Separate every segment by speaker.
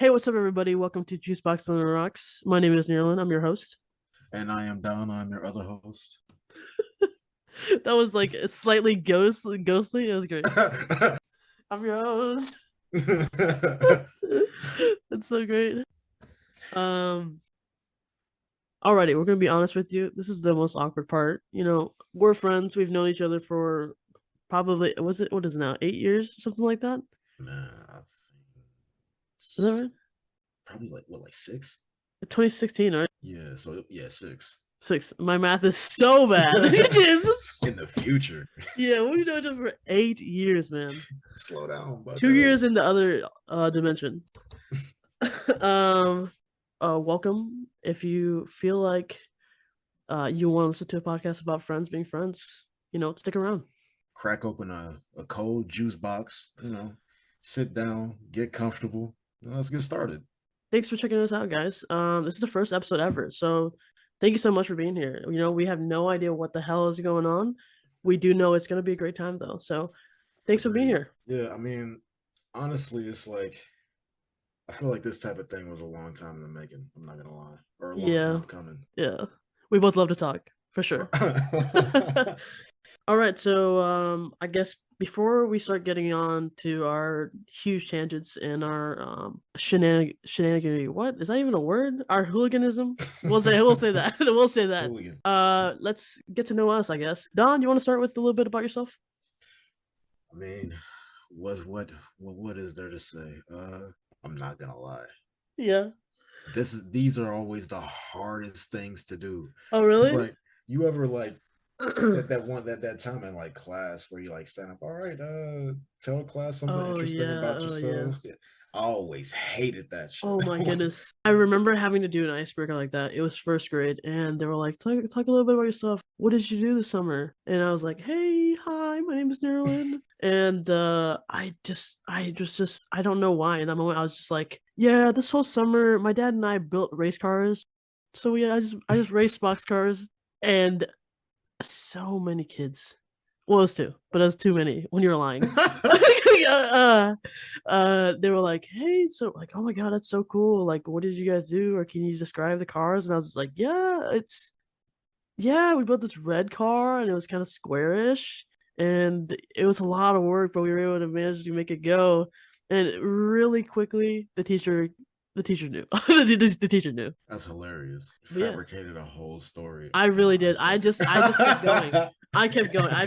Speaker 1: Hey, what's up, everybody? Welcome to Juicebox on the Rocks. My name is Nerlin. I'm your host.
Speaker 2: And I am Don. I'm your other host.
Speaker 1: That was like slightly ghostly. It was great. I'm your host. That's so great. Um, Alrighty, we're gonna be honest with you. This is the most awkward part. We're friends. We've known each other for probably what is it now? 8 years, something like that.
Speaker 2: Man, I think
Speaker 1: Is that right?
Speaker 2: probably like six?
Speaker 1: 2016, right?
Speaker 2: Yeah, so yeah, six.
Speaker 1: 6. My math is so bad. Jesus.
Speaker 2: In the future.
Speaker 1: Yeah, we've known each other for 8 years, man.
Speaker 2: Slow down,
Speaker 1: 2 years
Speaker 2: bucko.
Speaker 1: in the other dimension. um Welcome. If you feel like you want to listen to a podcast about friends being friends, stick around.
Speaker 2: Crack open a cold juice box, sit down, get comfortable, and let's get started.
Speaker 1: Thanks for checking us out, guys. This is the first episode ever, so thank you so much for being here. We have no idea what the hell is going on. We do know it's going to be a great time, though, so thanks for being
Speaker 2: Agreed.
Speaker 1: here.
Speaker 2: Yeah, I mean, honestly, it's like I feel like this type of thing was a long time in the making. I'm not gonna lie, or a long
Speaker 1: Yeah,
Speaker 2: time coming.
Speaker 1: yeah, we both love to talk, for sure. All right, so I guess before we start getting on to our huge tangents and our shenaniganery, what is that even a word? Our hooliganism. We'll say that. We'll say that.
Speaker 2: Hooligan.
Speaker 1: Let's get to know us, I guess. Don, you want to start with a little bit about yourself?
Speaker 2: I mean, what is there to say? I'm not gonna lie.
Speaker 1: Yeah.
Speaker 2: These are always the hardest things to do.
Speaker 1: Oh,
Speaker 2: It's
Speaker 1: really?
Speaker 2: like you ever like that time in like class where you like stand up, all right, tell the class something
Speaker 1: Oh
Speaker 2: interesting
Speaker 1: yeah.
Speaker 2: about
Speaker 1: Oh yeah.
Speaker 2: yourselves. Yeah, I always hated that shit.
Speaker 1: Oh my
Speaker 2: Like,
Speaker 1: goodness. I remember having to do an icebreaker like that. It was first grade, and they were like, talk a little bit about yourself. What did you do this summer? And I was like, hey, hi, my name is Nerlin. And I don't know why. In that moment, I was just like, yeah, this whole summer, my dad and I built race cars. So yeah, I just raced box cars. And so many kids. Well, it was two, but it was too many when you're lying. They were like, "Hey, so like, oh my god, that's so cool! Like, what did you guys do? Or can you describe the cars?" And I was like, yeah, we built this red car, and it was kind of squarish, and it was a lot of work, but we were able to manage to make it go. And really quickly, the teacher knew. The teacher knew.
Speaker 2: that's hilarious.
Speaker 1: But yeah,
Speaker 2: Fabricated a whole story
Speaker 1: I
Speaker 2: on
Speaker 1: really
Speaker 2: an
Speaker 1: did.
Speaker 2: icebreaker.
Speaker 1: I just kept going. I kept going. I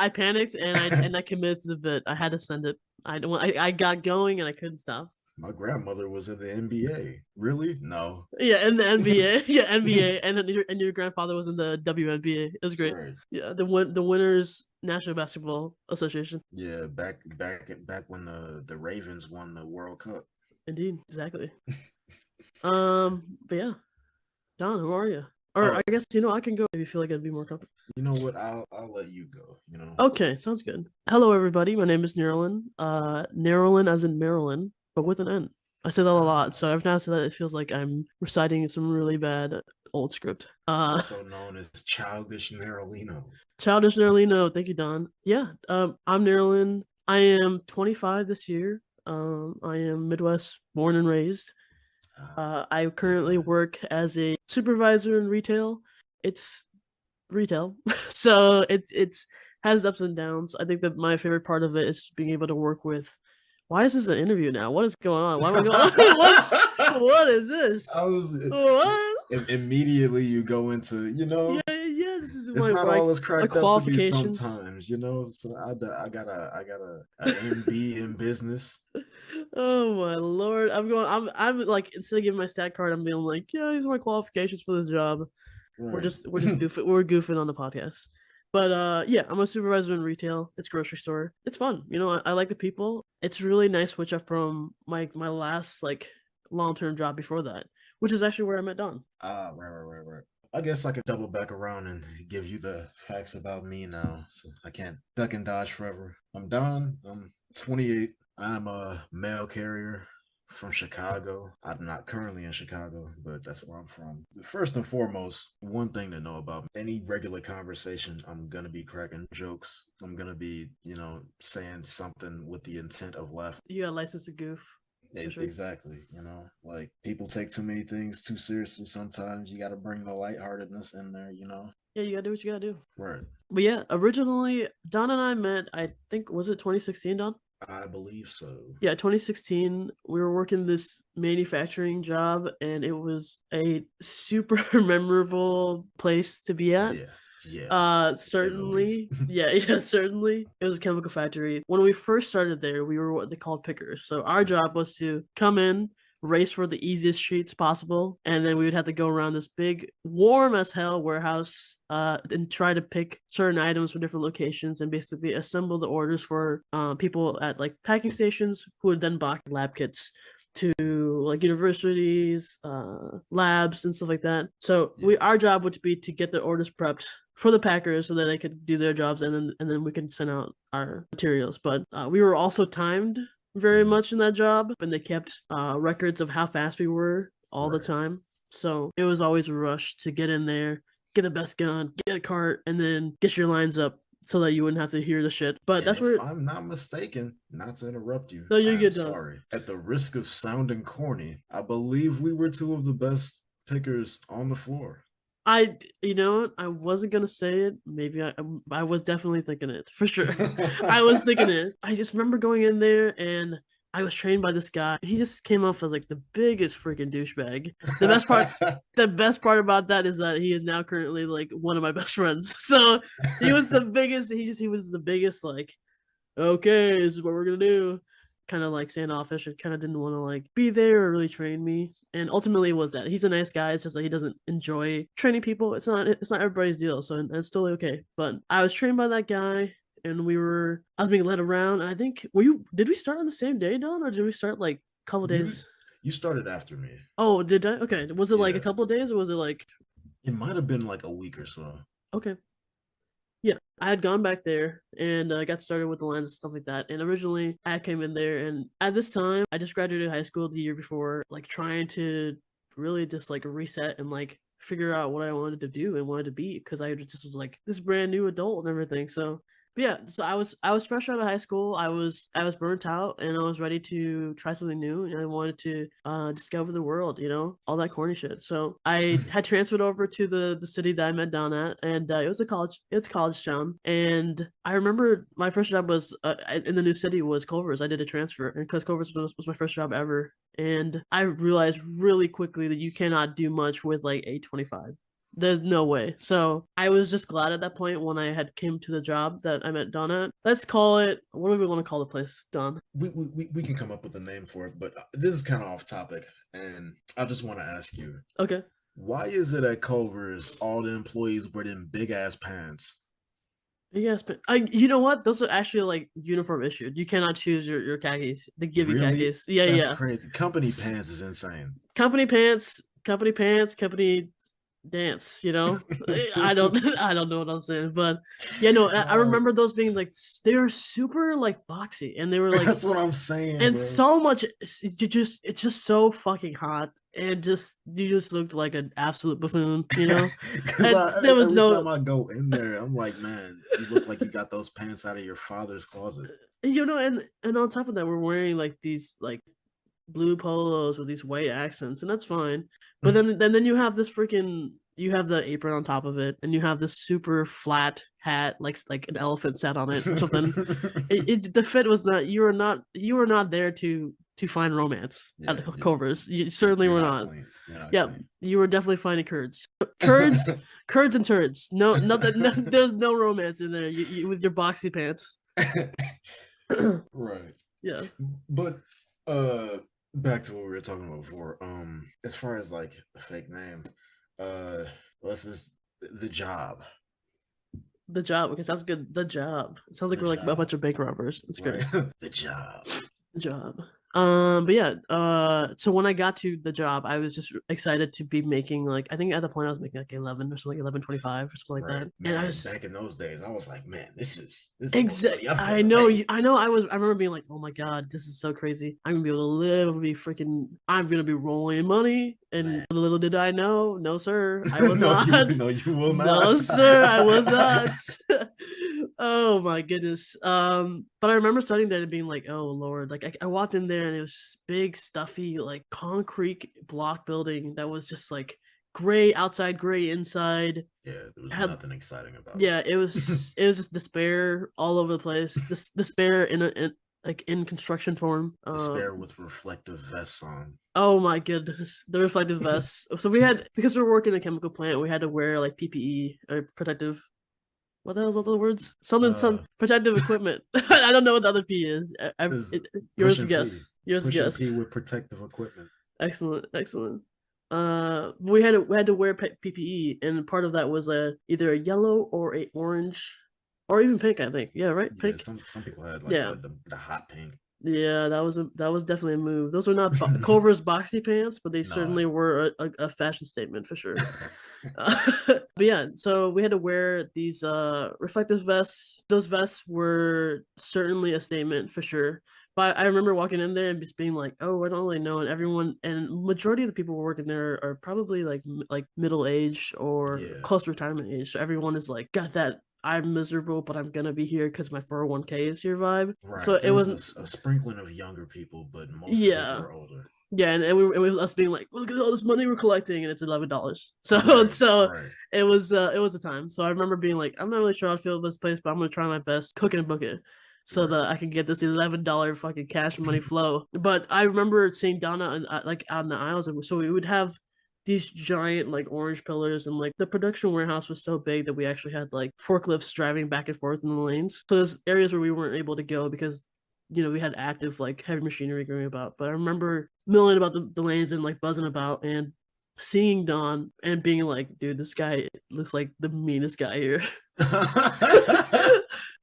Speaker 1: panicked, and I committed to the bit. I had to send it. I got going, and I couldn't stop.
Speaker 2: My grandmother was in the NBA. Really? No.
Speaker 1: Yeah, in the NBA. Yeah, NBA, and then your grandfather was in the WNBA. It was great.
Speaker 2: Right.
Speaker 1: Yeah, the winners National Basketball Association.
Speaker 2: Yeah, back when the Ravens won the World Cup.
Speaker 1: Indeed, exactly. But yeah, Don, who are you? Or
Speaker 2: Oh,
Speaker 1: I guess I can go if you feel like it'd be more comfortable.
Speaker 2: you know what? I'll let you go.
Speaker 1: Okay, sounds good. Hello, everybody. My name is Nerlin. Nerlin as in Maryland, but with an N. I say that a lot, so every time I say that, it feels like I'm reciting some really bad old script.
Speaker 2: Also known as Childish Nerolino.
Speaker 1: Childish Nerlino. Thank you, Don. Yeah. I'm Nerlin. I am 25 this year. I am Midwest born and raised. I currently
Speaker 2: Midwest.
Speaker 1: work as a supervisor in retail. It's retail, so it's has ups and downs. I think that my favorite part of it is being able to work with. Why is this an interview now? What is going on? Why am I going on? What is this?
Speaker 2: I was
Speaker 1: What?
Speaker 2: immediately you go into
Speaker 1: Yeah, yeah. This is
Speaker 2: it's not
Speaker 1: my
Speaker 2: all it's
Speaker 1: my
Speaker 2: cracked up to be
Speaker 1: qualifications.
Speaker 2: sometimes. So I got a MB in business.
Speaker 1: Oh my lord! I'm like, instead of giving my stat card, I'm being like, yeah, these are my qualifications for this job.
Speaker 2: Right.
Speaker 1: We're just goofing. We're goofing on the podcast. But yeah, I'm a supervisor in retail. It's grocery store. It's fun. I like the people. It's really nice switch up from my last like long-term job before that, which is actually where I met Don.
Speaker 2: Right. I guess I could double back around and give you the facts about me now. So I can't duck and dodge forever. I'm Don. I'm 28. I'm a mail carrier from Chicago. I'm not currently in Chicago, but that's where I'm from. First and foremost, one thing to know about me, any regular conversation, I'm gonna be cracking jokes. I'm gonna be, saying something with the intent of laughing.
Speaker 1: You got a license to goof. For sure.
Speaker 2: Exactly. Like people take too many things too seriously sometimes. You got to bring the lightheartedness in there.
Speaker 1: Yeah, you gotta do what you gotta do.
Speaker 2: Right.
Speaker 1: But yeah, originally Don and I met. I think was it 2016, Don?
Speaker 2: I believe so.
Speaker 1: Yeah, 2016. We were working this manufacturing job, and it was a super memorable place to be at.
Speaker 2: Yeah. Yeah. To say the least.
Speaker 1: Certainly. Yeah, yeah, certainly. It was a chemical factory. When we first started there, we were what they called pickers. So our job was to come in, race for the easiest sheets possible, and then we would have to go around this big, warm as hell warehouse, and try to pick certain items from different locations and basically assemble the orders for people at like packing stations who would then box lab kits to like universities, labs, and stuff like that. So our job would be to get the orders prepped for the packers so that they could do their jobs, and then we can send out our materials. But we were also timed very much in that job, and they kept records of how fast we were all the time. So it was always a rush to get in there, get the best gun, get a cart, and then get your lines up so that you wouldn't have to hear the shit. But
Speaker 2: And
Speaker 1: that's
Speaker 2: if
Speaker 1: where
Speaker 2: I'm not mistaken, not to interrupt you,
Speaker 1: no, you're
Speaker 2: I'm
Speaker 1: good, Don.
Speaker 2: sorry. At the risk of sounding corny, I believe we were two of the best pickers on the floor.
Speaker 1: You know what? I wasn't gonna say it. Maybe I was definitely thinking it for sure. I was thinking it. I just remember going in there and I was trained by this guy. He just came off as like the biggest freaking douchebag. The best part about that is that he is now currently like one of my best friends. So he was the biggest. He was the biggest. Like, okay, this is what we're gonna do. Kind of like standoffish and kind of didn't want to like be there or really train me. And ultimately, it was that he's a nice guy. It's just that he doesn't enjoy training people. It's not everybody's deal. So it's totally okay. But I was trained by that guy, and I was being led around. And I think did we start on the same day, Don, or did we start like a couple days?
Speaker 2: You started after me.
Speaker 1: Oh, did I? Okay. Was it like a couple of days, or was it like?
Speaker 2: It might have been like a week or so.
Speaker 1: Okay. Yeah, I had gone back there and got started with the lines and stuff like that. And originally, I came in there, and at this time, I just graduated high school the year before, like trying to really just like reset and like figure out what I wanted to do and wanted to be because I just was like this brand new adult and everything. So but yeah, so I was fresh out of high school. I was burnt out and I was ready to try something new and I wanted to discover the world, all that corny shit. So I had transferred over to the city that I met down at, and it's a college town. And I remember my first job was in the new city was Culver's. I did a transfer, and because Culver's was my first job ever, and I realized really quickly that you cannot do much with like 825. There's no way. So I was just glad at that point when I had came to the job that I met Don at. Let's call it, what do we want to call the place, Don?
Speaker 2: We can come up with a name for it, but this is kind of off topic, and I just want to ask you.
Speaker 1: Okay.
Speaker 2: Why is it at Culver's all the employees wear them big ass pants?
Speaker 1: Yes, but you know what? Those are actually like uniform issued. You cannot choose your khakis. They give you khakis. Yeah,
Speaker 2: That's crazy. Company pants is insane.
Speaker 1: Company pants, company dance. I don't know what I'm saying, but yeah, no, I remember those being like they were super like boxy, and they were like
Speaker 2: that's what I'm saying,
Speaker 1: and
Speaker 2: bro.
Speaker 1: so much. It's just so fucking hot, and you just looked like an absolute buffoon,
Speaker 2: There was every time I go in there, I'm like, man, you look like you got those pants out of your father's closet.
Speaker 1: And on top of that, we're wearing like these like blue polos with these white accents, and that's fine. But then you have you have the apron on top of it, and you have this super flat hat, like an elephant sat on it or something. The fit was not. You were not there to find romance at Culver's. You certainly were not. Yeah, you were definitely finding curds, curds and turds. No, nothing. No, there's no romance in there. You with your boxy pants.
Speaker 2: Right.
Speaker 1: Yeah.
Speaker 2: But back to what we were talking about before. As far as like a fake name, let's just the job.
Speaker 1: The job, because sounds good. The job. It sounds like we're like a bunch of bank robbers. It's great.
Speaker 2: The job.
Speaker 1: The job. But yeah, so when I got to the job, I was just excited to be making like I think at the point I was making like 11 or something, like 11.25 or something like that.
Speaker 2: Man,
Speaker 1: and I was
Speaker 2: back in those days, I was like, man, this is
Speaker 1: exactly. I know. I remember being like, oh my god, this is so crazy. I'm gonna be able to live. I'm gonna be rolling money. And little did I know, no sir, I was not.
Speaker 2: No, you will not.
Speaker 1: No sir, I was not. Oh my goodness. But I remember studying there and being like, "Oh Lord!" Like I walked in there and it was just big, stuffy, like concrete block building that was just like gray outside, gray inside.
Speaker 2: Yeah, there was
Speaker 1: Had
Speaker 2: nothing exciting about
Speaker 1: Yeah, it was just despair all over the place. Despair in like in construction form.
Speaker 2: Despair with reflective vests on.
Speaker 1: Oh my goodness, the reflective vests. So we had because we were working in a chemical plant, we had to wear like PPE or protective. What the hell's all the words? Some
Speaker 2: Uh,
Speaker 1: protective equipment. I don't know what the other P is.
Speaker 2: is
Speaker 1: Yours guess. Yours
Speaker 2: pushing P
Speaker 1: guess.
Speaker 2: with protective equipment.
Speaker 1: Excellent, excellent. We had to wear PPE, and part of that was either a yellow or a orange, or even pink. I think. Yeah, right,
Speaker 2: Yeah,
Speaker 1: pink.
Speaker 2: some people had like
Speaker 1: Yeah,
Speaker 2: the hot pink.
Speaker 1: yeah. That was definitely a move. Those were not Culver's boxy pants, but they
Speaker 2: No.
Speaker 1: certainly were a fashion statement for sure. But yeah, so we had to wear these reflective vests. Those vests were certainly a statement for sure. But I remember walking in there and just being like, "Oh, I don't really know." And everyone and majority of the people working there are probably like middle age or
Speaker 2: Yeah.
Speaker 1: close to retirement age. So everyone is like, got that I'm miserable, but I'm gonna be here because my 401k is here vibe. So
Speaker 2: Right.
Speaker 1: it
Speaker 2: There was
Speaker 1: wasn't.
Speaker 2: a sprinkling of younger people, but most of it
Speaker 1: Yeah,
Speaker 2: were older.
Speaker 1: yeah, and it was us being like, look at all this money we're collecting, and it's $11. So
Speaker 2: Right,
Speaker 1: so
Speaker 2: right,
Speaker 1: it was a time. So I remember being like, I'm not really sure how I feel about this place, but I'm gonna try my best, cook it and book it, so
Speaker 2: right.
Speaker 1: that I can get this $11 fucking cash money flow. But I remember seeing Donna like out in the aisles, so we would have these giant like orange pillars, and like the production warehouse was so big that we actually had like forklifts driving back and forth in the lanes. So there's areas where we weren't able to go because we had active like heavy machinery going about. But I remember milling about the lanes and like buzzing about and seeing Don and being like, dude, this guy looks like the meanest guy here.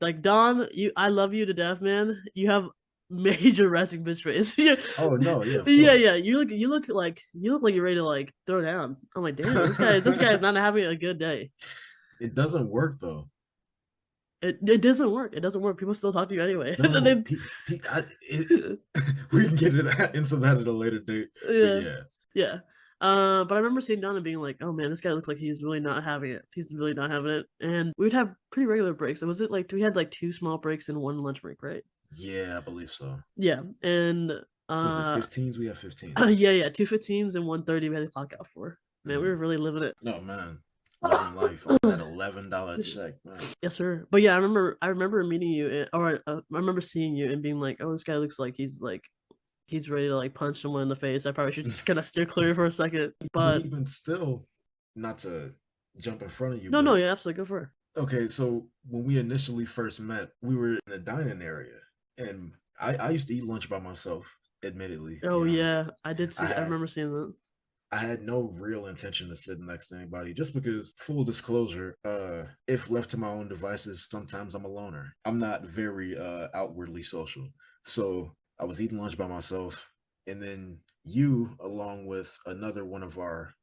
Speaker 1: Like Don, I love you to death, man. You have major resting bitch face.
Speaker 2: Oh no, yeah, of
Speaker 1: Yeah,
Speaker 2: course.
Speaker 1: yeah. You look like you're ready to like throw down. I'm like, damn, this guy is not having a good day.
Speaker 2: It doesn't work though.
Speaker 1: It doesn't work. It doesn't work. People still talk to you anyway.
Speaker 2: No, we can get into that at a later date. But
Speaker 1: Yeah.
Speaker 2: yeah,
Speaker 1: Yeah. But I remember sitting down and being like, "Oh man, this guy looks like he's really not having it. He's really not having it." And we'd have pretty regular breaks. And was it like we had like two small breaks and one lunch break, right?
Speaker 2: yeah, I believe so.
Speaker 1: Yeah. And
Speaker 2: Was it
Speaker 1: uh,
Speaker 2: 15s? We have 15s.
Speaker 1: yeah, 2:15s and 1:30 we had to clock out for. Man, we
Speaker 2: Mm.
Speaker 1: were really living it.
Speaker 2: No man, living life off that $11 check, man.
Speaker 1: Yes, sir. But yeah, I remember meeting you, or I remember seeing you and being like, "Oh, this guy looks like he's ready to like punch someone in the face." I probably should just kind of steer clear for a second.
Speaker 2: But
Speaker 1: But
Speaker 2: even still, not to jump in front of you,
Speaker 1: no, no,
Speaker 2: but
Speaker 1: yeah, absolutely, go for it.
Speaker 2: okay, so when we initially first met, we were in the dining area, and I used to eat lunch by myself. Admittedly,
Speaker 1: Oh yeah, I did
Speaker 2: I
Speaker 1: see. I
Speaker 2: had
Speaker 1: remember seeing that.
Speaker 2: I had no real intention of sitting next to anybody, just because, full disclosure, if left to my own devices, sometimes I'm a loner. I'm not very outwardly social, so I was eating lunch by myself, and then you, along with another one of our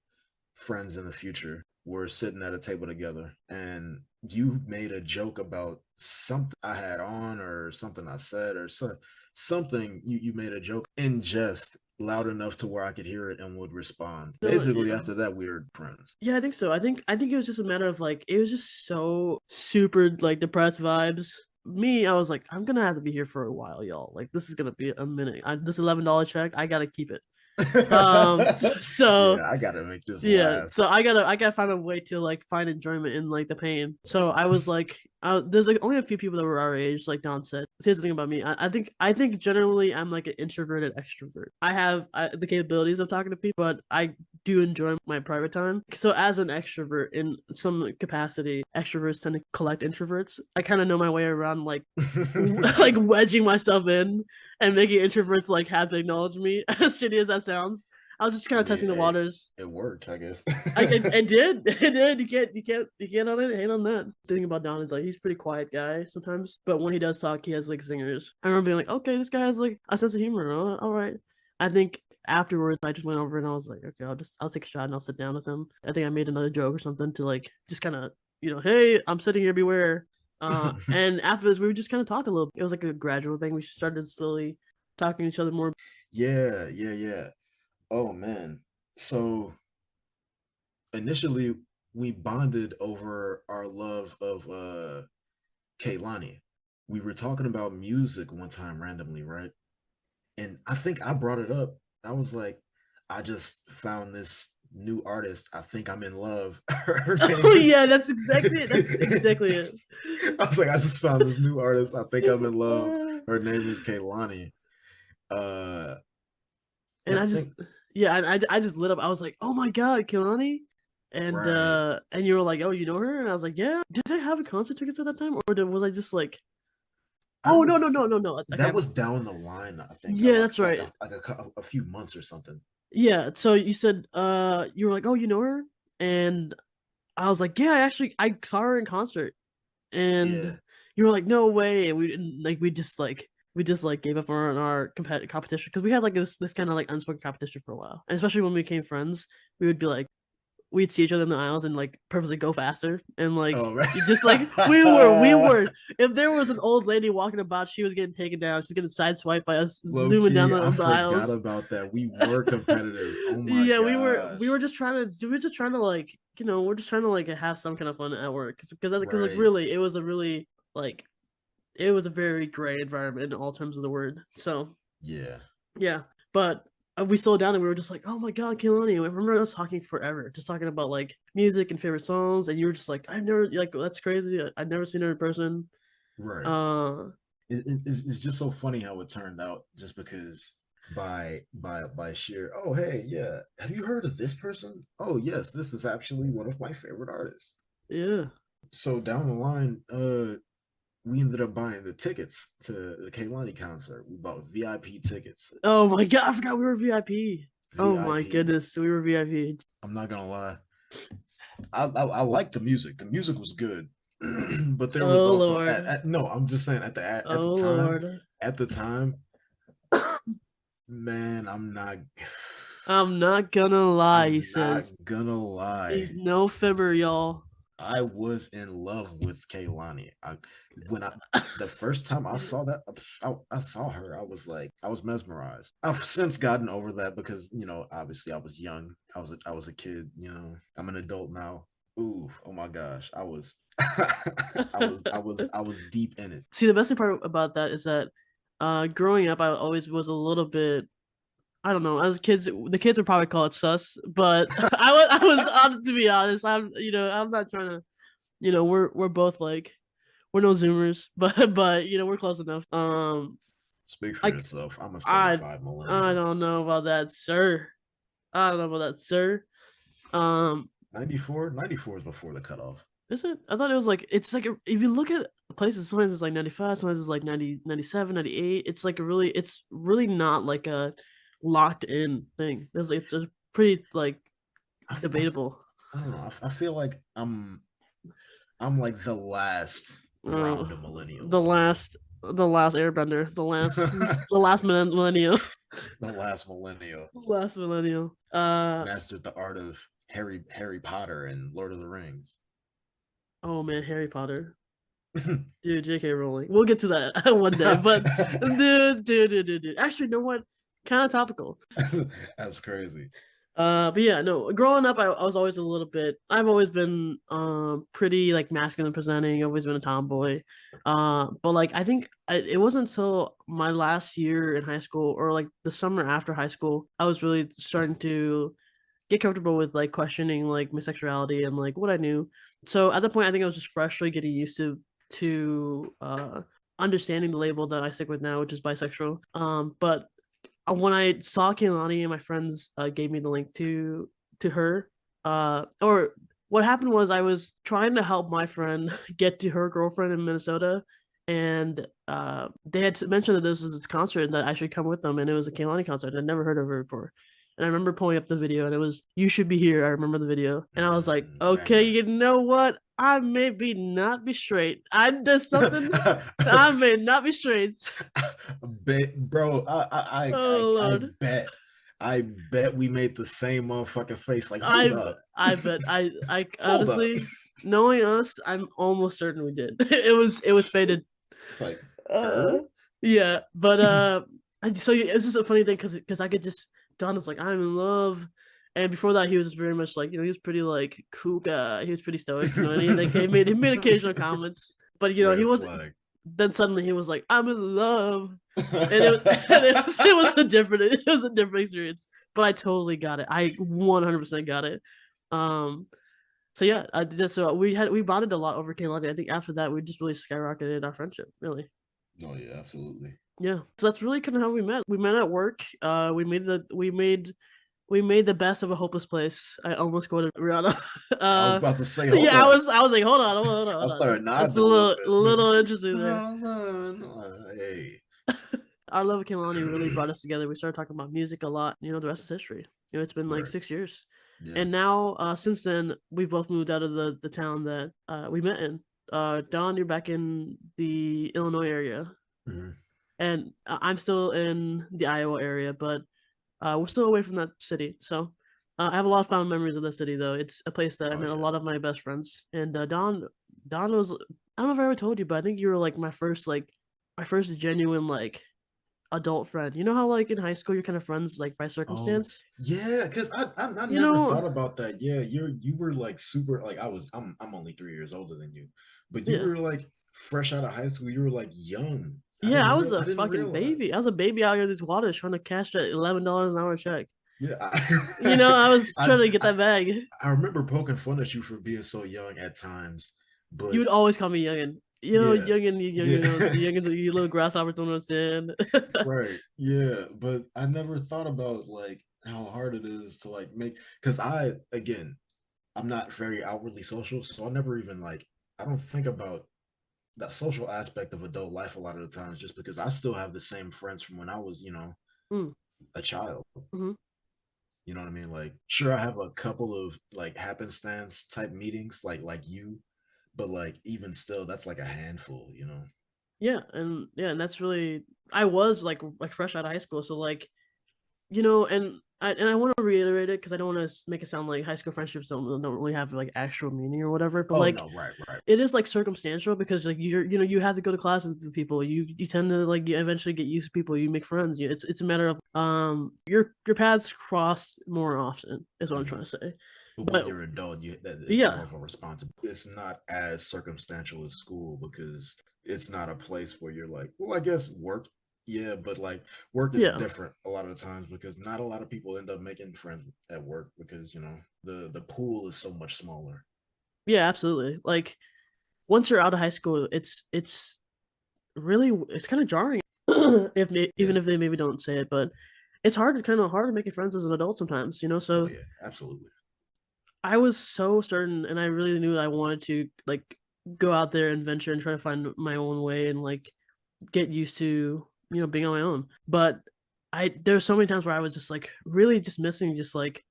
Speaker 2: friends in the future, were sitting at a table together, and you made a joke about something I had on or something I said or something. You made a joke in jest loud enough to where I could hear it and would respond.
Speaker 1: No,
Speaker 2: Basically,
Speaker 1: yeah,
Speaker 2: after that, we were friends.
Speaker 1: yeah, I think so. I think it was just a matter of like it was just so super like depressed vibes. Me, I was like, I'm gonna have to be here for a while, y'all. Like this is gonna be a minute. This $11 check, I gotta keep it. So
Speaker 2: Yeah, I gotta make this
Speaker 1: yeah,
Speaker 2: last.
Speaker 1: so I gotta find a way to like find enjoyment in like the pain. So I was like, there's like only a few people that were our age, like Don said. Here's the thing about me. I think generally I'm like an introverted extrovert. I have the capabilities of talking to people, but I do enjoy my private time. So as an extrovert in some capacity, extroverts tend to collect introverts. I kind of know my way around like like wedging myself in and making introverts like have to acknowledge me. As shitty as that sounds, I was just kind
Speaker 2: I
Speaker 1: of
Speaker 2: mean,
Speaker 1: testing the
Speaker 2: hey,
Speaker 1: waters.
Speaker 2: it worked, I guess.
Speaker 1: It did. It did. You can't on it, hate on that. The thing about Don is like he's a pretty quiet guy sometimes, but when he does talk, he has like zingers. I remember being like, okay, this guy has like a sense of humor. All right. I think afterwards I just went over and I was like, okay, I'll take a shot and I'll sit down with him. I think I made another joke or something to like just kind of hey, I'm sitting here, beware. And after this, we would just kind of talk a little. It was like a gradual thing. We started slowly talking to each other more.
Speaker 2: Yeah, yeah, yeah. Oh man. So initially we bonded over our love of Kaylani, we were talking about music one time randomly, right? And I think I brought it up. I was like, I just found this new artist. I think I'm in love. Her name
Speaker 1: Oh
Speaker 2: is.
Speaker 1: yeah, that's exactly it. That's exactly it.
Speaker 2: I was like, I just found this new artist. I think I'm in love. Her name is Kaylani. Uh,
Speaker 1: And
Speaker 2: yeah, I
Speaker 1: I just,
Speaker 2: think
Speaker 1: yeah, I just lit up. I was like, oh my god, Kehlani.
Speaker 2: right.
Speaker 1: And you were like, oh, you know her? And I was like, yeah. Did I have a concert tickets at that time, or was I just like,
Speaker 2: I
Speaker 1: oh
Speaker 2: don't.
Speaker 1: no no no no no? Okay,
Speaker 2: That was down the line. I think.
Speaker 1: yeah, that's right.
Speaker 2: A few months or something.
Speaker 1: Yeah. So you said, you were like, oh, you know her? And I was like, yeah, I saw her in concert.
Speaker 2: Yeah.
Speaker 1: And you were like, no way. And we didn't like we just like gave up on our competition because we had like this kind of like unspoken competition for a while, and especially when we became friends, we would be like we'd see each other in the aisles and like purposely go faster and like
Speaker 2: Oh right.
Speaker 1: you just like we were if there was an old lady walking about, she was getting taken down, she's getting sideswiped by us
Speaker 2: Low
Speaker 1: zooming down
Speaker 2: key, I
Speaker 1: the
Speaker 2: forgot
Speaker 1: aisles.
Speaker 2: about that. We were competitive. Oh my
Speaker 1: Yeah, we
Speaker 2: gosh.
Speaker 1: were just trying to like we're just trying to like have some kind of fun at work because like
Speaker 2: Right.
Speaker 1: really it was a really like it was a very gray environment in all terms of the word. So
Speaker 2: Yeah.
Speaker 1: yeah, but we slowed down and we were just like, oh my god, Kehlani. I remember us talking forever, just talking about like music and favorite songs, and you were just like, I've never like that's crazy. I've never seen her in person.
Speaker 2: Right.
Speaker 1: Uh,
Speaker 2: It's just so funny how it turned out just because by sheer, oh hey, yeah, have you heard of this person? Oh yes, this is actually one of my favorite artists.
Speaker 1: yeah.
Speaker 2: So down the line, we ended up buying the tickets to the Kaylani concert. We bought VIP tickets.
Speaker 1: Oh my god, I forgot we were VIP. Oh my
Speaker 2: VIP.
Speaker 1: goodness, we were VIP.
Speaker 2: I'm not gonna lie. I liked the music. The music was good, but there was
Speaker 1: Oh
Speaker 2: also
Speaker 1: lord.
Speaker 2: no. I'm just saying at the
Speaker 1: Oh
Speaker 2: time,
Speaker 1: lord.
Speaker 2: at the time, man,
Speaker 1: I'm not gonna lie, he
Speaker 2: I'm not
Speaker 1: says.
Speaker 2: gonna lie.
Speaker 1: He's no fibber, y'all.
Speaker 2: I was in love with Kaylani. When I the first time I saw that, I saw her. I was mesmerized. I've since gotten over that because obviously I was young. I was a kid. I'm an adult now. Ooh, oh my gosh, I was, I was deep in it.
Speaker 1: See, the best part about that is that growing up I always was a little bit, I don't know. As kids, the kids would probably call it sus, but I was to be honest. I'm not trying to. We're both like we're no zoomers, but we're close enough.
Speaker 2: Speak for
Speaker 1: Like
Speaker 2: yourself. I'm a
Speaker 1: I
Speaker 2: certified
Speaker 1: I
Speaker 2: millennial.
Speaker 1: don't know about that, sir. I don't know about that, sir. Um,
Speaker 2: 94, 94 is before the cutoff.
Speaker 1: is it? I thought it was like it's like if you look at places, sometimes it's like 95, sometimes it's like 90, 97, 98. It's really not like a locked in thing. It's a pretty like
Speaker 2: I, f- I f-
Speaker 1: debatable.
Speaker 2: I don't know. I feel like I'm like the last
Speaker 1: Uh,
Speaker 2: round of millennial.
Speaker 1: the last airbender, the last millennial.
Speaker 2: The last millennial.
Speaker 1: Last millennial.
Speaker 2: Mastered the art of Harry Potter and Lord of the Rings.
Speaker 1: Oh man, Harry Potter. Dude, J.K. Rowling. We'll get to that one day. But dude. Actually, you know what? Kind of topical.
Speaker 2: That's crazy.
Speaker 1: But yeah, no. Growing up, I was always a little bit. I've always been pretty like masculine presenting. I've always been a tomboy. But like I think it wasn't until my last year in high school or like the summer after high school, I was really starting to get comfortable with like questioning like my sexuality and like what I knew. So at that point, I think I was just freshly getting used to understanding the label that I stick with now, which is bisexual. But when I saw Kehlani and my friends gave me the link to her, or what happened was I was trying to help my friend get to her girlfriend in Minnesota, and they had mentioned that this was a concert and that I should come with them, and it was a Kehlani concert. I'd never heard of her before. And I remember pulling up the video, and it was "You Should Be Here." I remember the video, and I was like, "Okay,
Speaker 2: Banger.
Speaker 1: you know what? I maybe not be straight. I did something. I may not be straight."
Speaker 2: Bro,
Speaker 1: Oh Lord.
Speaker 2: I bet we made the same motherfucking face. Like, hold
Speaker 1: I
Speaker 2: up,
Speaker 1: I bet I
Speaker 2: hold up.
Speaker 1: honestly, knowing us, I'm almost certain we did. It was faded.
Speaker 2: Like,
Speaker 1: Uh, yeah, but so it was just a funny thing because I could just Don was like I'm in love, and before that he was very much like he was pretty like cool guy. He was pretty stoic, and he made occasional comments. But he
Speaker 2: Red
Speaker 1: was.
Speaker 2: flag.
Speaker 1: Then suddenly he was like, "I'm in love," and it was a different experience. But I totally got it. I 100% got it. Um, so yeah, I just so we bonded a lot over Kaylani. I think after that we just really skyrocketed our friendship. Really.
Speaker 2: Oh yeah, absolutely.
Speaker 1: Yeah. So that's really kind of how we met. We met at work. We made the best of a hopeless place. I almost quoted Rihanna.
Speaker 2: I was
Speaker 1: Uh,
Speaker 2: about to say, hold
Speaker 1: yeah, I
Speaker 2: on.
Speaker 1: was. I was like, hold on,
Speaker 2: I
Speaker 1: hold on.
Speaker 2: started
Speaker 1: That's
Speaker 2: nodding
Speaker 1: a
Speaker 2: a little bit.
Speaker 1: little interesting there.
Speaker 2: No, no, no. Hey.
Speaker 1: Our love of Kehlani really brought us together. We started talking about music a lot. The rest is history. It's been like
Speaker 2: Right.
Speaker 1: 6 years,
Speaker 2: Yeah.
Speaker 1: and now since then we've both moved out of the town that we met in. Don, you're back in the Illinois area,
Speaker 2: Mhm.
Speaker 1: and I'm still in the Iowa area, but we're still away from that city. So I have a lot of fond memories of the city, though. It's a place that I
Speaker 2: Oh
Speaker 1: met a
Speaker 2: yeah.
Speaker 1: lot of my best friends. And Don was. I don't know if I ever told you, but I think you were like my first genuine like adult friend. You know how like in high school you're kind of friends like by
Speaker 2: Oh
Speaker 1: circumstance.
Speaker 2: yeah, because I
Speaker 1: You
Speaker 2: never
Speaker 1: know,
Speaker 2: thought about that. Yeah, you were like super like I'm only 3 years older than you, but you
Speaker 1: yeah,
Speaker 2: were like fresh out of high school. You were like young.
Speaker 1: yeah. I was
Speaker 2: I
Speaker 1: a
Speaker 2: didn't
Speaker 1: fucking baby.
Speaker 2: realize.
Speaker 1: I was a baby out here in these waters trying to cash that $11 an hour check.
Speaker 2: Yeah,
Speaker 1: I was
Speaker 2: I,
Speaker 1: trying to get
Speaker 2: I
Speaker 1: that bag.
Speaker 2: I remember poking fun at you for being so young at times,
Speaker 1: You
Speaker 2: but
Speaker 1: would always call me youngin.
Speaker 2: yeah,
Speaker 1: Youngin, you
Speaker 2: yeah.
Speaker 1: youngin, the youngins, you little grasshopper don't understand.
Speaker 2: Right. Yeah. But I never thought about like how hard it is to like make because again, I'm not very outwardly social, so I never even like I don't think about the social aspect of adult life a lot of the times just because I still have the same friends from when I was,
Speaker 1: Mm,
Speaker 2: a child.
Speaker 1: mhm.
Speaker 2: You know what I mean? Like sure I have a couple of like happenstance type meetings like you, but like even still that's like a handful.
Speaker 1: Yeah, and that's really I was like fresh out of high school, so like and I want to reiterate it because I don't want to make it sound like high school friendships don't really have like actual meaning or whatever. But
Speaker 2: Oh
Speaker 1: like
Speaker 2: no, right, right.
Speaker 1: it is like circumstantial because like you have to go to classes with people. You tend to like you eventually get used to people. You make friends. It's a matter of your paths cross more often is what I'm trying
Speaker 2: Mhm.
Speaker 1: to say.
Speaker 2: But when
Speaker 1: But
Speaker 2: you're an adult, that it's more
Speaker 1: yeah,
Speaker 2: of a responsibility. It's not as circumstantial as school because it's not a place where you're like, well, I guess work, yeah, but like work is
Speaker 1: yeah,
Speaker 2: different a lot of the times because not a lot of people end up making friends at work because the pool is so much smaller.
Speaker 1: yeah, absolutely. Like once you're out of high school, it's really it's kind of jarring
Speaker 2: Yeah.
Speaker 1: even if they maybe don't say it, but it's hard to making friends as an adult sometimes.
Speaker 2: Oh
Speaker 1: So
Speaker 2: yeah, absolutely.
Speaker 1: I was so certain, and I really knew I wanted to like go out there and venture and try to find my own way and like get used to being on my own. But there's so many times where I was just like really just missing just like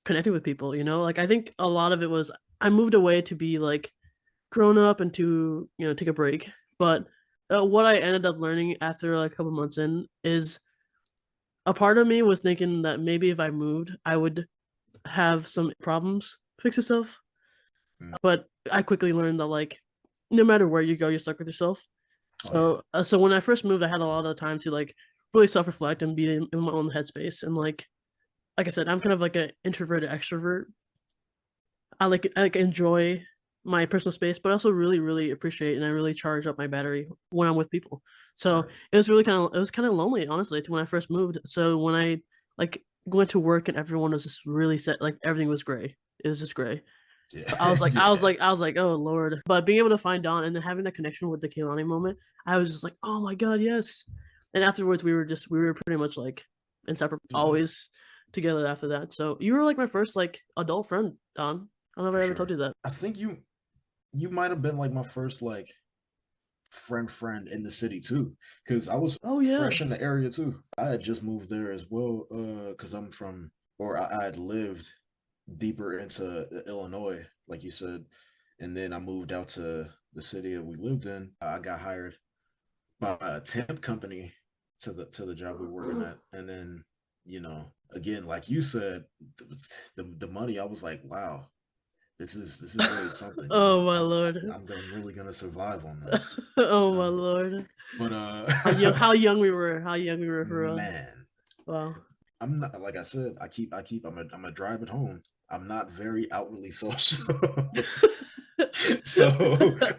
Speaker 1: connecting with people. Like I think a lot of it was I moved away to be like grown up and to take a break. But what I ended up learning after like a couple months in is a part of me was thinking that maybe if I moved, I would have some problems fix itself.
Speaker 2: Mm.
Speaker 1: But I quickly learned that like no matter where you go, you're stuck with yourself.
Speaker 2: Oh yeah.
Speaker 1: So when I first moved, I had a lot of time to like really self reflect and be in my own headspace. And like I said, I'm kind of like an introverted extrovert. I like enjoy my personal space, but I also really really appreciate and I really charge up my battery when I'm with people. So
Speaker 2: Right.
Speaker 1: it was kind of lonely honestly to when I first moved. So when I like went to work and everyone was just really set, like everything was gray. It was just gray.
Speaker 2: Yeah.
Speaker 1: I was like, I was
Speaker 2: Yeah.
Speaker 1: like, I was like, oh Lord. But being able to find Dawn and then having that connection with the Kehlani moment, I was just like, oh my God, yes. And afterwards, we were pretty much like inseparable,
Speaker 2: Yeah.
Speaker 1: always together after that. So you were like my first like adult friend, Don. I don't know if
Speaker 2: For
Speaker 1: I ever told
Speaker 2: sure.
Speaker 1: you that.
Speaker 2: I think you might have been like my first like friend in the city too because I was
Speaker 1: Oh yeah.
Speaker 2: fresh in the area too. I had just moved there as well because I'm from or I had lived deeper into Illinois like you said, and then I moved out to the city that we lived in. I got hired by a temp company to the job we were working at, and then again like you said, the money. I was like, wow, this is really something.
Speaker 1: Oh my Lord.
Speaker 2: I'm really gonna survive on this.
Speaker 1: Oh
Speaker 2: You
Speaker 1: my
Speaker 2: know?
Speaker 1: Lord.
Speaker 2: But
Speaker 1: How young we were. How young we were for real.
Speaker 2: man,
Speaker 1: Wow.
Speaker 2: I'm not like I said. I'm a drive at home. I'm not very outwardly social. So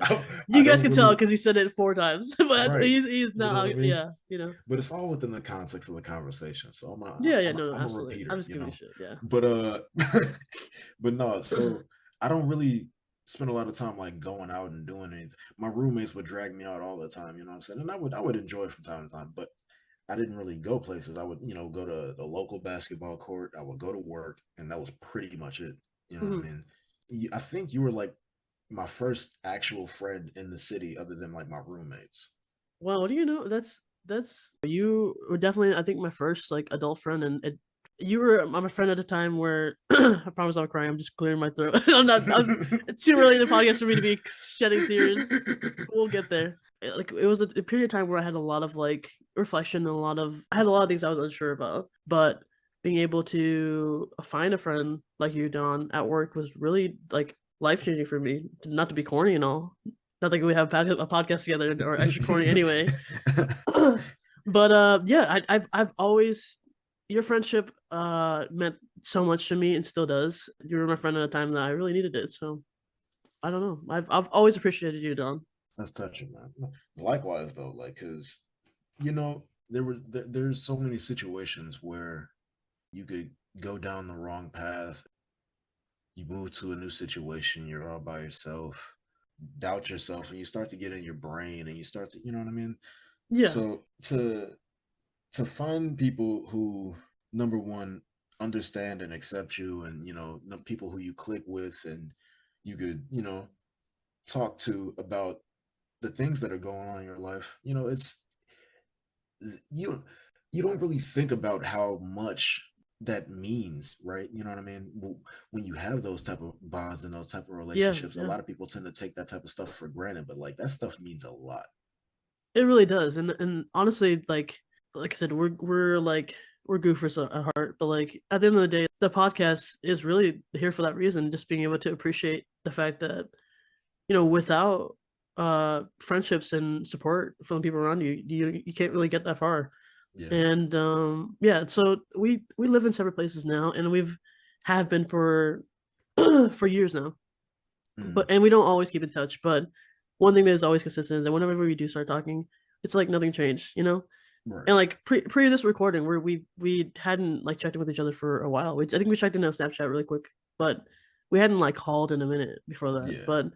Speaker 2: I
Speaker 1: You guys
Speaker 2: don't
Speaker 1: can tell
Speaker 2: really,
Speaker 1: because he said it 4 times, but
Speaker 2: right.
Speaker 1: he's
Speaker 2: You know what I
Speaker 1: not,
Speaker 2: mean?
Speaker 1: yeah, you know?
Speaker 2: But it's all within the context of the conversation. So I'm a
Speaker 1: Yeah, yeah,
Speaker 2: I'm a,
Speaker 1: no, no,
Speaker 2: I'm a
Speaker 1: absolutely. I'm
Speaker 2: repeater,
Speaker 1: just giving you shit, yeah.
Speaker 2: But but no, so I don't really spend a lot of time like going out and doing anything. My roommates would drag me out all the time, you know what I'm saying? And I would enjoy it from time to time, but I didn't really go places. I would, go to the local basketball court. I would go to work, and that was pretty much it. You know what I
Speaker 1: Mhm.
Speaker 2: mean? I think you were like my first actual friend in the city, other than like my roommates.
Speaker 1: Well, what do you know? That's you were definitely, I think, my first, like, adult friend, and you were my friend at a time where I promise I'm crying, I'm just clearing my throat. It's too early in the podcast for me to be shedding tears. We'll get there. Like, it was a period of time where I had a lot of, like, reflection and I had a lot of things I was unsure about, but being able to find a friend like you, Don, at work was really, like, life-changing for me. Not to be corny and all. Not like we have a podcast together or extra corny anyway. But, yeah, I've always your friendship, meant so much to me and still does. You were my friend at a time that I really needed it, so I don't know. I've always appreciated you, Don.
Speaker 2: That's touching, man. Likewise, though, like, cause there's so many situations where you could go down the wrong path. You move to a new situation, you're all by yourself, doubt yourself, and you start to get in your brain, and you start to, you know what I mean?
Speaker 1: Yeah.
Speaker 2: So to find people who, number one, understand and accept you, and people who you click with, and you could talk to about the things that are going on in your life. It's you you don't really think about how much that means, right? You know what I mean? When you have those type of bonds and those type of
Speaker 1: Yeah,
Speaker 2: relationships, a
Speaker 1: yeah.
Speaker 2: lot of people tend to take that type of stuff for granted, but like that stuff means a lot.
Speaker 1: It really does, and honestly, like I said, we're goofers at heart, but, like, at the end of the day, the podcast is really here for that reason, just being able to appreciate the fact that, without, friendships and support from the people around you, you can't really get that far.
Speaker 2: Yeah.
Speaker 1: And, yeah, so we live in separate places now, and have been for for years now.
Speaker 2: Mm,
Speaker 1: But and we don't always keep in touch, but one thing that is always consistent is that whenever we do start talking, it's like nothing changed, you know?
Speaker 2: right.
Speaker 1: And, like, pre this recording, where we hadn't, like, checked in with each other for a while. I think we checked in on Snapchat really quick, but we hadn't, like, called in a minute before that.
Speaker 2: Yeah.
Speaker 1: But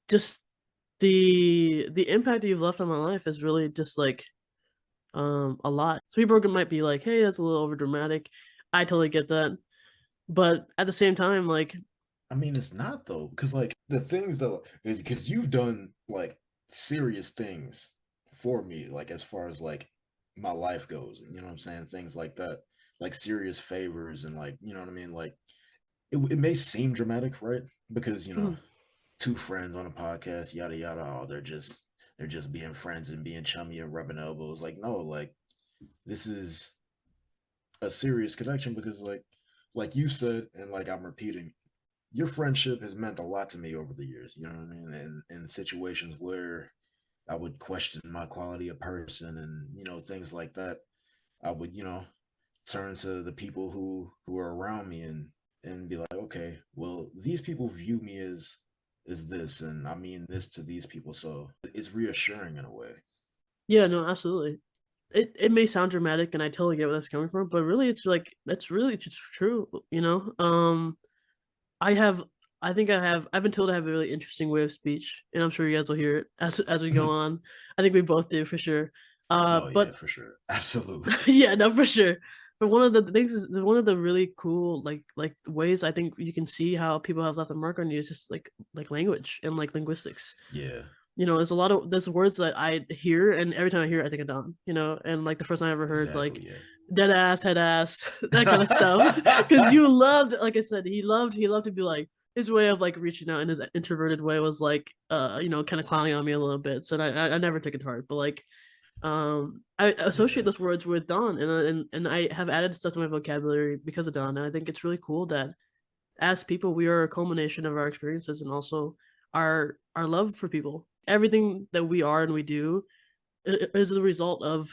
Speaker 1: just the impact that you've left on my life is really just, like, a lot. So people might be like, "Hey, that's a little over dramatic." I totally get that. But at the same time, like,
Speaker 2: I mean, it's not though, because like the things that is because you've done like serious things for me, like as far as like my life goes, and you know what I'm saying, things like that, like serious favors, and like you know what I mean, like it may seem dramatic, right? Because
Speaker 1: mhm,
Speaker 2: two friends on a podcast, yada yada. Oh, they're just being friends and being chummy and rubbing elbows. Like no, like this is a serious connection because like you said, and like I'm repeating, your friendship has meant a lot to me over the years. You know what I mean? And in situations where I would question my quality of person and things like that, I would turn to the people who are around me and be like, okay, well these people view me as this, and I mean this to these people, so it's reassuring in a way.
Speaker 1: yeah, no, absolutely. It may sound dramatic, and I totally get where that's coming from, but really, it's like that's really just true, you know? I have I've been told I have a really interesting way of speech, and I'm sure you guys will hear it as we go on. I think we both do for sure.
Speaker 2: Oh yeah,
Speaker 1: But
Speaker 2: for sure. Absolutely.
Speaker 1: yeah, no, for sure. But one of the things is one of the really cool, like, ways I think you can see how people have left a mark on you is just, like, language and, like, linguistics.
Speaker 2: Yeah,
Speaker 1: There's words that I hear, and every time I hear it, I think of Don, and, like, the first time I ever heard, like,
Speaker 2: exactly. Yeah.
Speaker 1: dead ass, head ass, that kinda stuff. Because you loved, like I said, he loved to be like, his way of, like, reaching out in his introverted way was, like, kinda clowning on me a little bit, so I never took it to heart, but, like, I associate
Speaker 2: Yeah.
Speaker 1: those words with Don, and I have added stuff to my vocabulary because of Don, and I think it's really cool that as people, we are a culmination of our experiences and also our love for people. Everything that we are and we do is the result of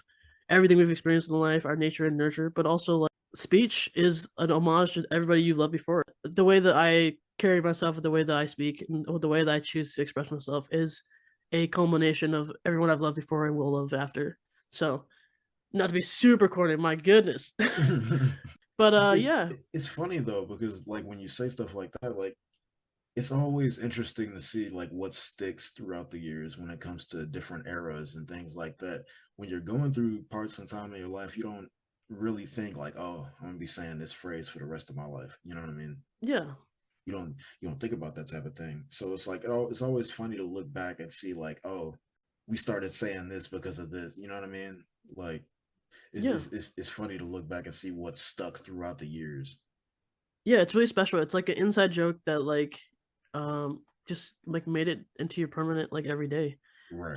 Speaker 1: everything we've experienced in life, our nature and nurture, but also, like, speech is an homage to everybody you've loved before. The way that I carry myself, the way that I speak, and the way that I choose to express myself is a culmination of everyone I've loved before and will love after. So, not to be super corny, my goodness. But yeah,
Speaker 2: it's funny though because like when you say stuff like that, like it's always interesting to see like what sticks throughout the years when it comes to different eras and things like that. When you're going through parts and time in your life, you don't really think like, oh, I'm gonna be saying this phrase for the rest of my life. You know what I mean?
Speaker 1: yeah,
Speaker 2: You don't think about that type of thing. So it's like it's always funny to look back and see like, oh, we started saying this because of this. You know what I mean? Like
Speaker 1: yeah.
Speaker 2: it's funny to look back and see what stuck throughout the years.
Speaker 1: Yeah, it's really special. It's like an inside joke that just like made it into your permanent like every day.
Speaker 2: Right.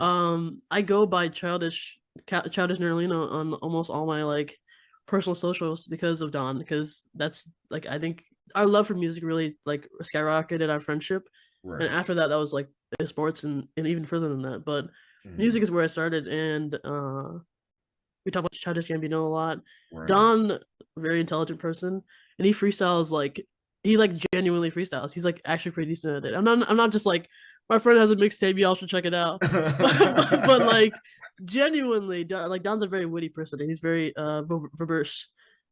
Speaker 1: I go by childish Nerlino on almost all my like personal socials because of Don, because that's like I think our love for music really like skyrocketed our friendship. And
Speaker 2: Right.
Speaker 1: after that that was like sports and even further than that. But music
Speaker 2: Mm,
Speaker 1: is where I started, and we talk about Childish Gambino a lot.
Speaker 2: right.
Speaker 1: Don, very intelligent person, and he freestyles like he like genuinely freestyles. He's like actually pretty decent at it. I'm not just like my friend has a mixtape, y'all should check it out. But like genuinely, like Don's a very witty person, and he's very verbose.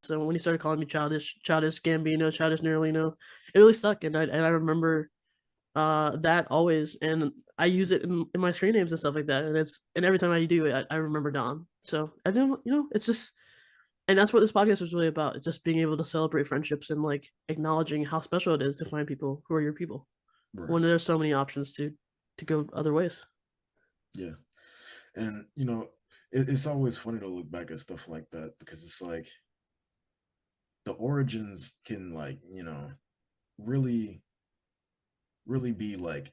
Speaker 1: So when he started calling me childish Gambino, childish Nerlino, it really stuck, and I remember that always, and I use it in my screen names and stuff like that, and every time I do it I remember Don. So I don't, it's just, and that's what this podcast is really about. It's just being able to celebrate friendships and like acknowledging how special it is to find people who are your people when
Speaker 2: Right.
Speaker 1: there's so many options to go other ways.
Speaker 2: Yeah. And it's always funny to look back at stuff like that because it's like the origins can like, really really be like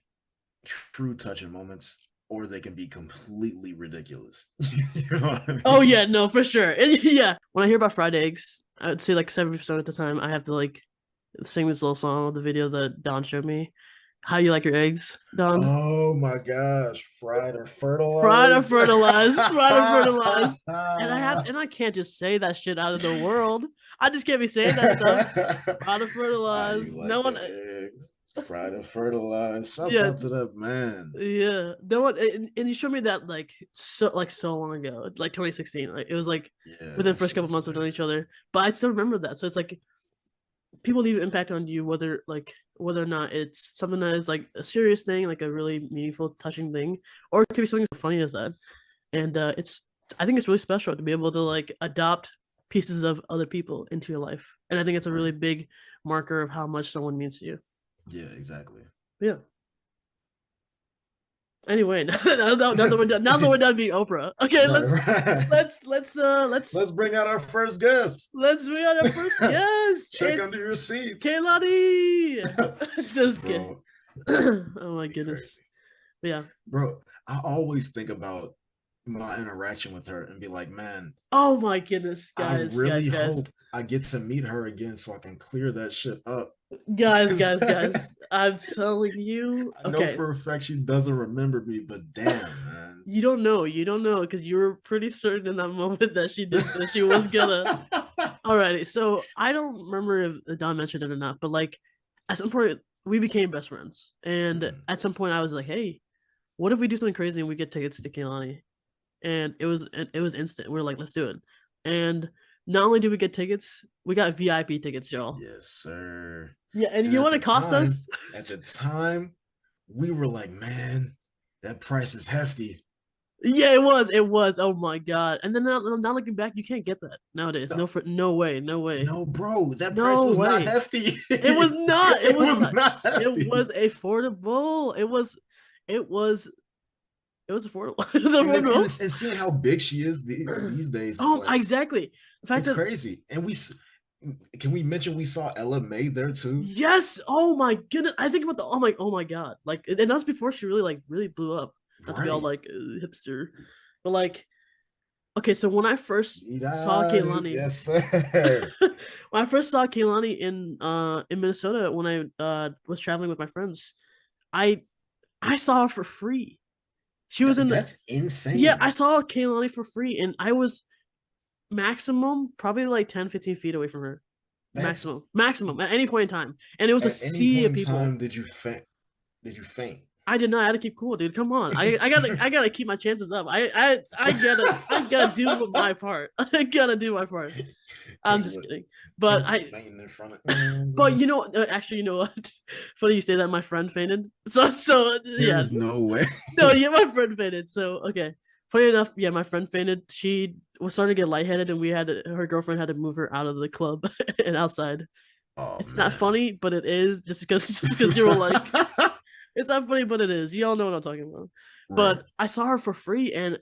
Speaker 2: true touching moments or they can be completely ridiculous. You know what I
Speaker 1: Oh
Speaker 2: mean?
Speaker 1: yeah, no, for sure. Yeah, when I hear about fried eggs, I would say like 70% of the time I have to like sing this little song with the video that Don showed me. How you like your eggs, Don?
Speaker 2: Oh my gosh, fried or
Speaker 1: Fried or
Speaker 2: fertilized.
Speaker 1: fertilized, fried or fertilized. And I can't just say that shit out of the world. I just can't be saying that stuff. Fried or
Speaker 2: How you
Speaker 1: fertilized.
Speaker 2: like
Speaker 1: No one,
Speaker 2: your eggs? Fried or fertilized. Shouts
Speaker 1: yeah,
Speaker 2: out to that man.
Speaker 1: yeah. No one, and you showed me that like so long ago, like 2016. Like it was like
Speaker 2: Yeah,
Speaker 1: within the
Speaker 2: that
Speaker 1: first
Speaker 2: shit
Speaker 1: couple
Speaker 2: was
Speaker 1: months of knowing each
Speaker 2: hilarious.
Speaker 1: other, but I still remember that. So it's like people leave an impact on you, whether or not it's something that is like a serious thing, like a really meaningful, touching thing, or it could be something so funny as that. And it's I think it's really special to be able to like adopt pieces of other people into your life, and I think it's a really
Speaker 2: Right.
Speaker 1: big marker of how much someone means to you.
Speaker 2: Yeah, exactly.
Speaker 1: Yeah. Anyway, now that we're done being Oprah, okay,
Speaker 2: Right, right.
Speaker 1: let's
Speaker 2: Let's bring out our first guest.
Speaker 1: let's be on our first guest.
Speaker 2: Check
Speaker 1: It's
Speaker 2: under your seats.
Speaker 1: Kaylani. Just kidding.
Speaker 2: Bro,
Speaker 1: Oh my
Speaker 2: be
Speaker 1: goodness.
Speaker 2: crazy.
Speaker 1: But yeah.
Speaker 2: Bro, I always think about my interaction with her and be like, man,
Speaker 1: Oh my goodness,
Speaker 2: I
Speaker 1: guys,
Speaker 2: really
Speaker 1: guys, guys.
Speaker 2: hope I get to meet her again so I can clear that shit up.
Speaker 1: Guys,
Speaker 2: Because
Speaker 1: guys, guys.
Speaker 2: I
Speaker 1: I'm telling you.
Speaker 2: know
Speaker 1: Okay.
Speaker 2: for a fact she doesn't remember me, but damn, man.
Speaker 1: You don't know, because you were pretty certain in that moment that she did say she was gonna. Alrighty, so I don't remember if Don mentioned it or not, but like at some point we became best friends, and
Speaker 2: Mhm.
Speaker 1: at some point I was like, "Hey, what if we do something crazy and we get tickets to Kehlani?" And it was instant. We are like, "Let's do it!" And not only did we get tickets, we got VIP tickets, y'all.
Speaker 2: Yes, sir.
Speaker 1: Yeah, and
Speaker 2: And
Speaker 1: you know what it cost us?
Speaker 2: at the time, we were like, man, that price is hefty.
Speaker 1: Yeah, it was. It was. Oh my god! And then now looking back, you can't get that nowadays.
Speaker 2: No,
Speaker 1: No way. No way.
Speaker 2: no, bro, that price
Speaker 1: No
Speaker 2: was not
Speaker 1: way.
Speaker 2: hefty.
Speaker 1: It was not. It
Speaker 2: It
Speaker 1: was
Speaker 2: was
Speaker 1: not.
Speaker 2: not
Speaker 1: It
Speaker 2: hefty.
Speaker 1: was affordable. It was. It was affordable. It was
Speaker 2: And then
Speaker 1: affordable.
Speaker 2: and seeing how big she is these days, it's like
Speaker 1: Exactly. The fact
Speaker 2: it's
Speaker 1: that
Speaker 2: crazy. And can we mention we saw Ella May there too?
Speaker 1: yes. Oh my goodness. I think about the. Oh my god. Like, and that's before she really blew up. Not to be all
Speaker 2: Right.
Speaker 1: like hipster, but like okay. So when I first saw Kehlani,
Speaker 2: Yes, sir.
Speaker 1: when I first saw Kehlani in Minnesota when I was traveling with my friends, I I saw her for free. She was in the
Speaker 2: That's
Speaker 1: yeah, I
Speaker 2: insane.
Speaker 1: saw Kehlani for free, and I was maximum probably like 10, 15 feet away from her.
Speaker 2: That's
Speaker 1: maximum at any point in time, and it was a
Speaker 2: at any
Speaker 1: sea
Speaker 2: point
Speaker 1: of
Speaker 2: in
Speaker 1: people.
Speaker 2: time did you faint? Did you faint?
Speaker 1: I did not. I had to keep cool, dude. Come on. I gotta keep my chances up. I gotta do my part. I gotta do my part. I'm
Speaker 2: Can't
Speaker 1: just
Speaker 2: look
Speaker 1: kidding. But
Speaker 2: can't look
Speaker 1: I
Speaker 2: fainting in front of
Speaker 1: but actually, you know what? Funny you say that. My friend fainted. So yeah.
Speaker 2: there's no way.
Speaker 1: No, yeah, my friend fainted. So okay. Funny enough, yeah, my friend fainted. She was starting to get lightheaded, and her girlfriend had to move her out of the club and outside.
Speaker 2: Oh
Speaker 1: It's not
Speaker 2: man.
Speaker 1: funny, but it is just because you were like, it's not funny, but it is. You all know what I'm talking about.
Speaker 2: Right.
Speaker 1: But I saw her for free, and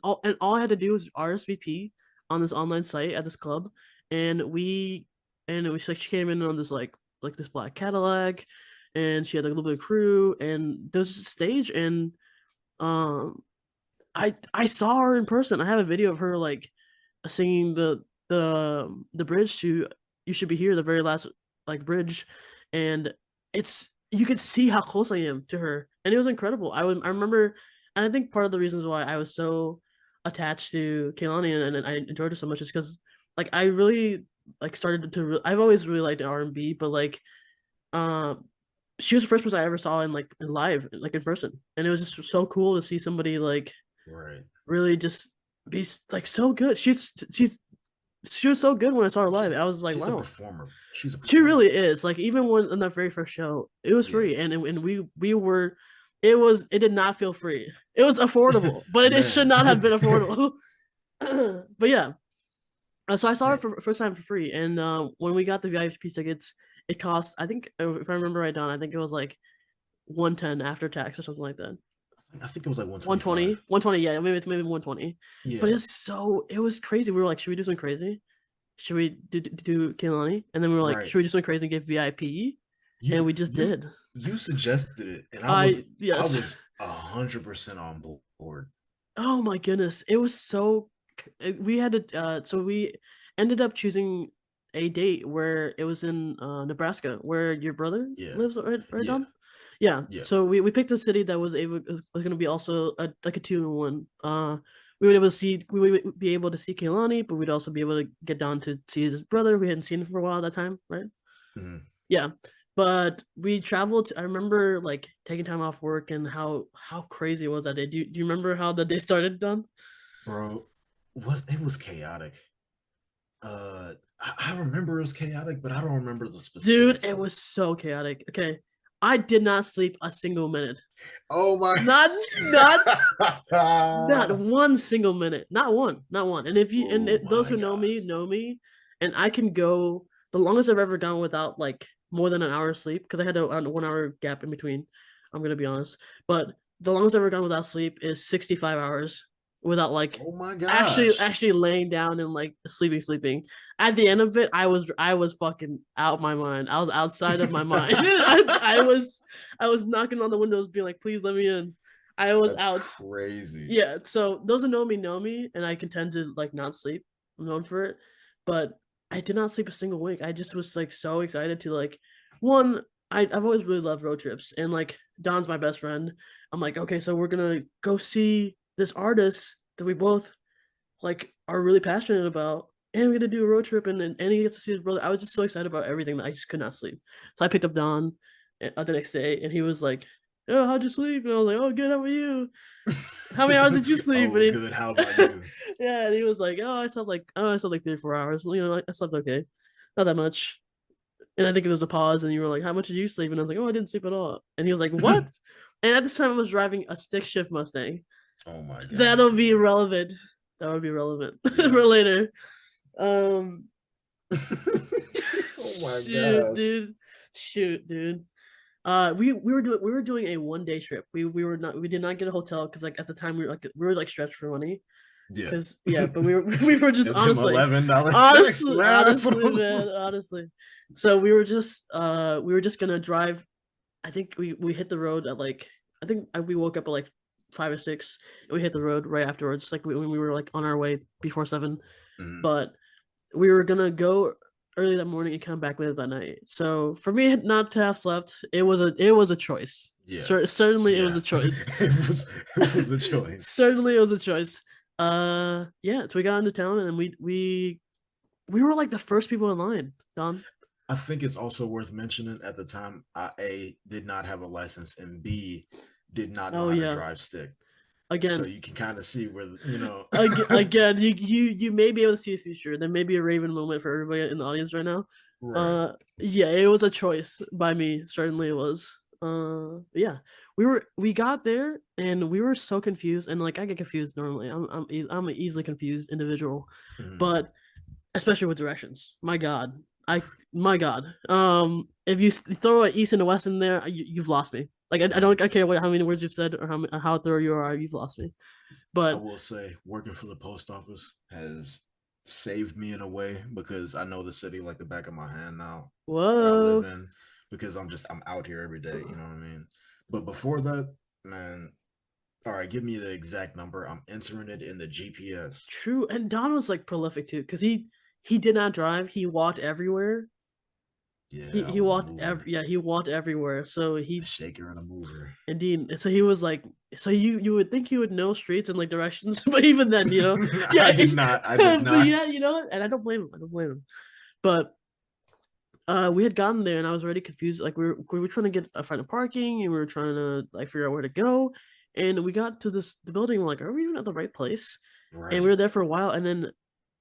Speaker 1: all I had to do was RSVP on this online site at this club, and it was like she came in on this like this black Cadillac, and she had like a little bit of crew, and there was a stage, and um I saw her in person. I have a video of her like singing the bridge to "You Should Be Here," the very last like bridge, and it's you could see how close I am to her, and it was incredible. I remember, and I think part of the reasons why I was so attached to Kehlani and I enjoyed her so much is because like I really like started to I've always really liked R&B, but like um she was the first person I ever saw in live, like in person, and it was just so cool to see somebody like
Speaker 2: Right.
Speaker 1: really just be like so good. She was so good when I saw her live.
Speaker 2: She's
Speaker 1: I was like,
Speaker 2: she's a
Speaker 1: wow,
Speaker 2: performer. She's a
Speaker 1: she
Speaker 2: performer.
Speaker 1: really is. Like even when on that very first show, it was
Speaker 2: Yeah.
Speaker 1: free, and we were, it did not feel free. It was affordable, but it should
Speaker 2: Man.
Speaker 1: not have been affordable. But yeah, so I saw her
Speaker 2: Man.
Speaker 1: for first time for free, and when we got the VIP tickets, it cost I think if I remember right down, I think it was like 110 after tax or something like that.
Speaker 2: I think it was like
Speaker 1: 120,
Speaker 2: 125.
Speaker 1: 120, yeah, maybe it's maybe 120. But
Speaker 2: Yeah.
Speaker 1: it was crazy. We were like, should we do something crazy? Should we do Kehlani? And then we were like,
Speaker 2: Right.
Speaker 1: should we do something crazy and get VIP? And
Speaker 2: You
Speaker 1: we just
Speaker 2: you
Speaker 1: did.
Speaker 2: you suggested it, and I
Speaker 1: Yes.
Speaker 2: was 100% on board.
Speaker 1: Oh my goodness. It was so we had to so we ended up choosing a date where it was in Nebraska where your brother
Speaker 2: Yeah.
Speaker 1: lives, right
Speaker 2: Yeah.
Speaker 1: Don? Yeah.
Speaker 2: Yeah.
Speaker 1: So we picked a city that was going to be also like a 2-in-1. We would able to see we would be able to see Kehlani, but we'd also be able to get down to see his brother. We hadn't seen him for a while at that time, right?
Speaker 2: Mhm.
Speaker 1: Yeah. But we traveled. I remember like taking time off work and how crazy was that day. Do you remember how the day started, Don?
Speaker 2: Bro, it was chaotic. I remember it was chaotic, but I don't remember the
Speaker 1: Dude,
Speaker 2: specifics
Speaker 1: it
Speaker 2: of it.
Speaker 1: was so chaotic. Okay. I did not sleep a single minute.
Speaker 2: Oh my.
Speaker 1: Not not not one single minute. Not one. Not one. And if you
Speaker 2: Oh
Speaker 1: those
Speaker 2: my
Speaker 1: who
Speaker 2: gosh.
Speaker 1: know me, and I can go the longest I've ever gone without like more than an hour of sleep because I had a 1 hour gap in between. I'm gonna be honest, but the longest I've ever gone without sleep is 65 hours without like
Speaker 2: Oh my
Speaker 1: actually
Speaker 2: gosh.
Speaker 1: actually laying down and like sleeping. At the end of it, I was fucking out my mind. I was outside of my mind. I was knocking on the windows, being like, "Please let me in." I was
Speaker 2: That's
Speaker 1: out.
Speaker 2: crazy.
Speaker 1: Yeah, so those who know me, and I can tend to like not sleep. I'm known for it, but I did not sleep a single wink. I just was like so excited to like one. I've always really loved road trips, and like Don's my best friend. I'm like, okay, so we're gonna go see this artist that we both like are really passionate about, and we're gonna do a road trip, and he gets to see his brother. I was just so excited about everything that I just could not sleep. So I picked up Don the next day, and he was like, "Oh, how'd you sleep?" And I was like, "Oh, good. How about you? How many hours did you sleep?"
Speaker 2: Oh,
Speaker 1: And
Speaker 2: good. How about you?
Speaker 1: yeah, and he was like, I slept like 3 or 4 hours. You know, like, I slept okay, not that much." And I think there was a pause, and you were like, "How much did you sleep?" And I was like, "Oh, I didn't sleep at all." And he was like, "What?" And at this time, I was driving a stick shift Mustang.
Speaker 2: Oh my gosh,
Speaker 1: That'll be
Speaker 2: man.
Speaker 1: relevant. That would be relevant
Speaker 2: Yeah.
Speaker 1: for later. Um,
Speaker 2: Oh my
Speaker 1: shoot,
Speaker 2: gosh.
Speaker 1: dude. Shoot, dude. We were doing a 1 day trip. We did not get a hotel because like at the time we were like stretched for money.
Speaker 2: Yeah.
Speaker 1: Cause yeah, but we were we were just
Speaker 2: Them
Speaker 1: honestly,
Speaker 2: $11 checks, man. That's what
Speaker 1: honestly, man, honestly. So we were just gonna drive. I think we hit the road at like we woke up at like 5 or 6, and we hit the road right afterwards. Like when we were like on our way before 7,
Speaker 2: Mhm.
Speaker 1: but we were gonna go early that morning and come back later that night. So for me not to have slept, it was a choice.
Speaker 2: Yeah.
Speaker 1: Certainly it was
Speaker 2: Yeah.
Speaker 1: a choice.
Speaker 2: It was a choice.
Speaker 1: Certainly it was a choice. Yeah, so we got into town and we were like the first people in line, Don.
Speaker 2: I think it's also worth mentioning at the time I A did not have a license and B did not know
Speaker 1: Oh
Speaker 2: how to
Speaker 1: yeah.
Speaker 2: drive stick. So
Speaker 1: Again,
Speaker 2: you can kind of see where you know.
Speaker 1: again, you may be able to see the future. There may be a Raven moment for everybody in the audience right now.
Speaker 2: Right.
Speaker 1: Yeah, it was a choice by me. Certainly it was. Yeah, we got there and we were so confused. And like I get confused normally. I'm an easily confused individual,
Speaker 2: Mhm.
Speaker 1: but especially with directions. My God. If you throw an east and a west in there, you've lost me. Like I
Speaker 2: Right.
Speaker 1: don't I care how many words you've said or how thorough you are. You've lost me.
Speaker 2: I
Speaker 1: But
Speaker 2: will say working for the post office has saved me in a way because I know the city like the back of my hand now that I live
Speaker 1: whoa,
Speaker 2: in because I'm out here every day, you know what I mean? But before that, man, all right, give me the exact number. I'm entering it in the GPS.
Speaker 1: true. And Don was like prolific too, because he did not drive. He walked everywhere. He
Speaker 2: Yeah, I
Speaker 1: he
Speaker 2: was a
Speaker 1: walked
Speaker 2: mover,
Speaker 1: he walked everywhere. So
Speaker 2: a
Speaker 1: he
Speaker 2: shaker and a mover.
Speaker 1: indeed. So he was like, so you would think he would know streets and like directions, but even then,
Speaker 2: I
Speaker 1: yeah,
Speaker 2: did not. I did
Speaker 1: but
Speaker 2: not.
Speaker 1: yeah, and I don't blame him. I don't blame him. But we had gotten there and I was already confused. Like we were trying to find a parking and we were trying to like figure out where to go. And we got to the building. We're like, are we even at the right place? And we
Speaker 2: Right.
Speaker 1: were there for a while. And then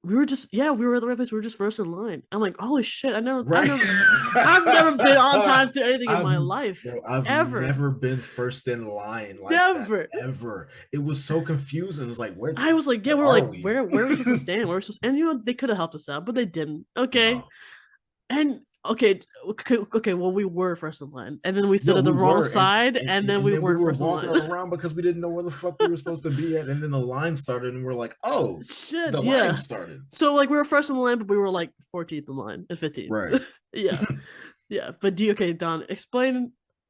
Speaker 1: we were just we were at the right place. We were just first in line. I'm like, holy shit!
Speaker 2: Right.
Speaker 1: I've never been on time to anything in
Speaker 2: I've
Speaker 1: my life
Speaker 2: I've
Speaker 1: ever,
Speaker 2: never been first in line like that
Speaker 1: never.
Speaker 2: ever. It was so confusing. It was like,
Speaker 1: I was like, yeah,
Speaker 2: where
Speaker 1: we were
Speaker 2: are
Speaker 1: like,
Speaker 2: we?
Speaker 1: where are we supposed to stand? Where are we supposed, and they could have helped us out, but they didn't. Okay,
Speaker 2: No.
Speaker 1: and okay. Well, we were first in line, and then we stood
Speaker 2: No,
Speaker 1: at
Speaker 2: we
Speaker 1: the wrong
Speaker 2: were,
Speaker 1: side, and then
Speaker 2: and
Speaker 1: we
Speaker 2: then we
Speaker 1: weren't
Speaker 2: were
Speaker 1: first in
Speaker 2: walking
Speaker 1: line.
Speaker 2: around because we didn't know where the fuck we were supposed to be at, and then the line started, and we're like, oh,
Speaker 1: Shit,
Speaker 2: the line
Speaker 1: yeah.
Speaker 2: started.
Speaker 1: So like we were first in the line, but we were like 14th in line and 15th.
Speaker 2: Right.
Speaker 1: Yeah, yeah. But okay, Don,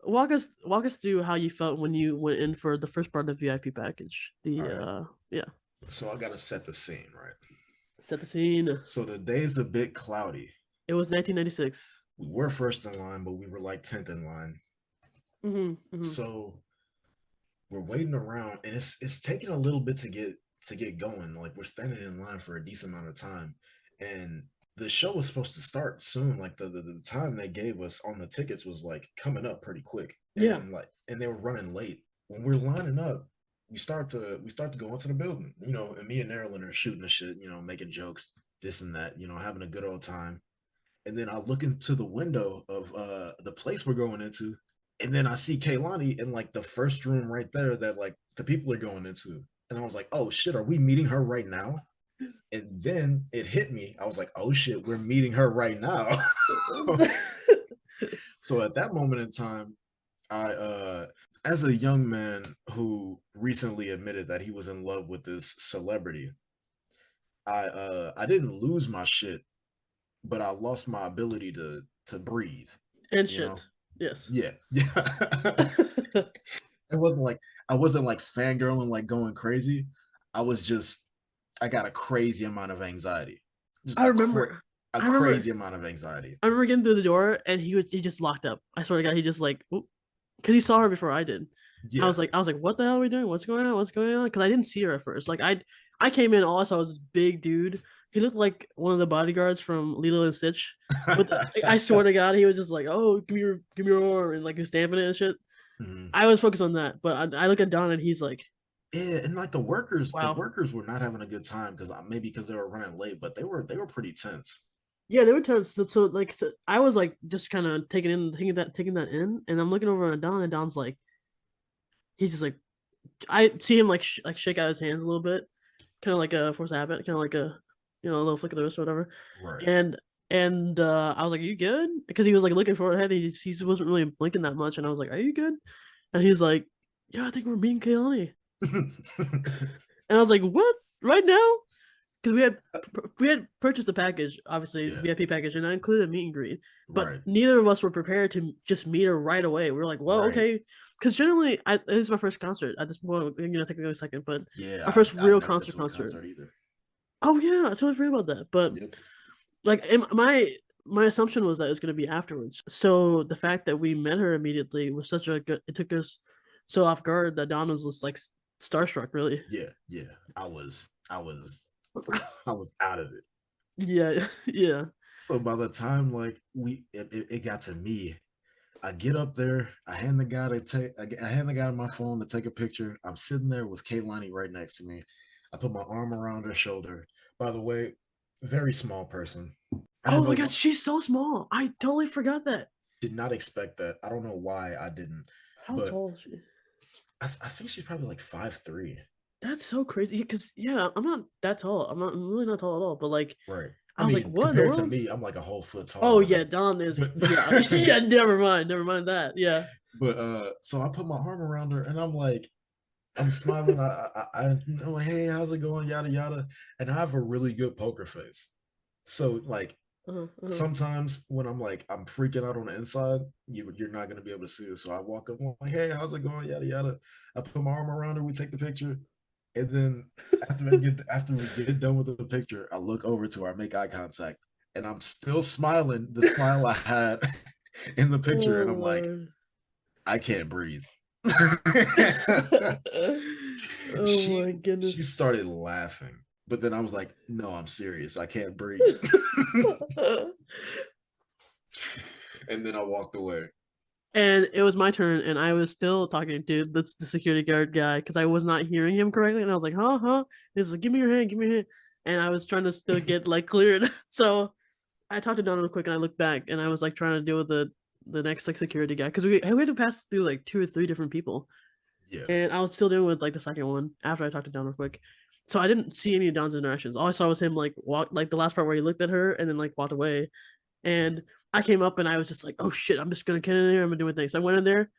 Speaker 1: walk us through how you felt when you went in for the first part of the VIP package.
Speaker 2: All right.
Speaker 1: Yeah,
Speaker 2: So I gotta set the scene, right?
Speaker 1: set the scene.
Speaker 2: So the day's a bit cloudy.
Speaker 1: It was 1996.
Speaker 2: We were first in line, but we were like 10th in line.
Speaker 1: Mm-hmm, mm-hmm.
Speaker 2: So we're waiting around, and it's taking a little bit to get going. Like we're standing in line for a decent amount of time, and the show was supposed to start soon. Like the time they gave us on the tickets was like coming up pretty quick,
Speaker 1: Yeah.
Speaker 2: and they were running late. When we're lining up, we start to go into the building, and me and Marilyn are shooting the shit, making jokes, this and that, having a good old time. And then I look into the window of the place we're going into, and then I see Kaylani in like the first room right there that like the people are going into. And I was like, oh shit, are we meeting her right now? And then it hit me. I was like, oh shit, we're meeting her right now. So at that moment in time, I as a young man who recently admitted that he was in love with this celebrity, I didn't lose my shit, but I lost my ability to breathe,
Speaker 1: And
Speaker 2: you know?
Speaker 1: shit. Yes.
Speaker 2: Yeah. Yeah. It wasn't like I wasn't like fangirling, like going crazy. I was just I got a crazy amount of anxiety. Just
Speaker 1: I remember.
Speaker 2: a
Speaker 1: I remember.
Speaker 2: crazy amount of anxiety.
Speaker 1: I remember getting through the door and he just locked up. I swear to God, he just like because he saw her before I did.
Speaker 2: Yeah.
Speaker 1: I was like, what the hell are we doing? What's going on? What's going on? Because I didn't see her at first. Like I came in, all I saw was this big dude. He looked like one of the bodyguards from Lilo and Stitch. With I swear to God, he was just like, oh, give me your arm, and like he's stamping it and shit.
Speaker 2: Mhm.
Speaker 1: I was focused on that, but I look at Don and he's like,
Speaker 2: Yeah, and like the
Speaker 1: wow.
Speaker 2: workers were not having a good time because maybe because they were running late, but they were pretty tense.
Speaker 1: Yeah, they were tense. So I was like just kind of taking that in, and I'm looking over at Don, and Don's like, he's just like, I see him like like shake out his hands a little bit, kind of like a force habit, kind of like a a little flick of the wrist or whatever.
Speaker 2: Right.
Speaker 1: And I was like, "Are you good?" Because he was like looking for ahead. He just wasn't really blinking that much, and I was like, "Are you good?" And he's like, "Yeah, I think we're meeting Kaylani." And I was like, "What? Right now?" Because we had purchased a package, obviously
Speaker 2: Yeah.
Speaker 1: VIP package, and I included a meet and greet. But
Speaker 2: Right.
Speaker 1: neither of us were prepared to just meet her right away. We were like, "Well,
Speaker 2: Right.
Speaker 1: okay." Because generally, this is my first concert. At this point, technically a second, but
Speaker 2: Yeah,
Speaker 1: my first
Speaker 2: I've
Speaker 1: real
Speaker 2: never been to a
Speaker 1: concert.
Speaker 2: concert either.
Speaker 1: Oh yeah, I totally forgot about that. But
Speaker 2: Yep.
Speaker 1: like my assumption was that it was going to be afterwards. So the fact that we met her immediately was such a good. It took us so off guard that Don was just like starstruck, really.
Speaker 2: Yeah, yeah. I was I was out of it.
Speaker 1: Yeah, yeah.
Speaker 2: So by the time like it got to me, I get up there, I hand the guy my phone to take a picture. I'm sitting there with Kaylani right next to me. I put my arm around her shoulder. By the way, very small person. I
Speaker 1: Oh
Speaker 2: have
Speaker 1: my
Speaker 2: like
Speaker 1: god, she's so small. I totally forgot that.
Speaker 2: did not expect that. I don't know why I didn't,
Speaker 1: How
Speaker 2: but
Speaker 1: tall is she?
Speaker 2: I think she's probably like 5'3".
Speaker 1: That's so crazy. Because yeah, I'm not that tall. I'm really not tall at all. But like,
Speaker 2: Right. I
Speaker 1: I was like,
Speaker 2: mean,
Speaker 1: what in the
Speaker 2: compared to
Speaker 1: world?
Speaker 2: me, I'm like a whole foot
Speaker 1: Oh
Speaker 2: taller.
Speaker 1: yeah, Don is
Speaker 2: But
Speaker 1: yeah yeah. Never mind that. Yeah.
Speaker 2: so I put my arm around her and I'm like, I'm smiling. I'm like, hey, how's it going? Yada yada. And I have a really good poker face. So like
Speaker 1: Uh-huh, uh-huh.
Speaker 2: sometimes when I'm freaking out on the inside, you're not gonna be able to see it. So I walk up, I'm like, hey, how's it going? Yada yada. I put my arm around her, we take the picture, and then after we get done with the picture, I look over to her, I make eye contact, and I'm still smiling, the smile I had in the picture, and
Speaker 1: Oh
Speaker 2: I'm like,
Speaker 1: Lord.
Speaker 2: I can't breathe.
Speaker 1: Oh
Speaker 2: she
Speaker 1: my
Speaker 2: she
Speaker 1: goodness.
Speaker 2: started laughing, but then I was like, no, I'm serious. I can't breathe. And then I walked away.
Speaker 1: And it was my turn, and I was still talking to the security guard guy because I was not hearing him correctly, and I was like, "Huh, huh." He's like, give me your hand," and I was trying to still get like cleared. So I talked to Don real quick, and I looked back, and I was like trying to deal with the next like security guy because we had to pass through like 2 or 3 different people,
Speaker 2: Yeah.
Speaker 1: and I was still dealing with like the second one after I talked to Don real quick. So I didn't see any of Don's interactions. All I saw was him like walk like the last part where he looked at her and then like walked away. And I came up and I was just like, oh shit, I'm just gonna get in there. I'm gonna do my thing. So I went in there,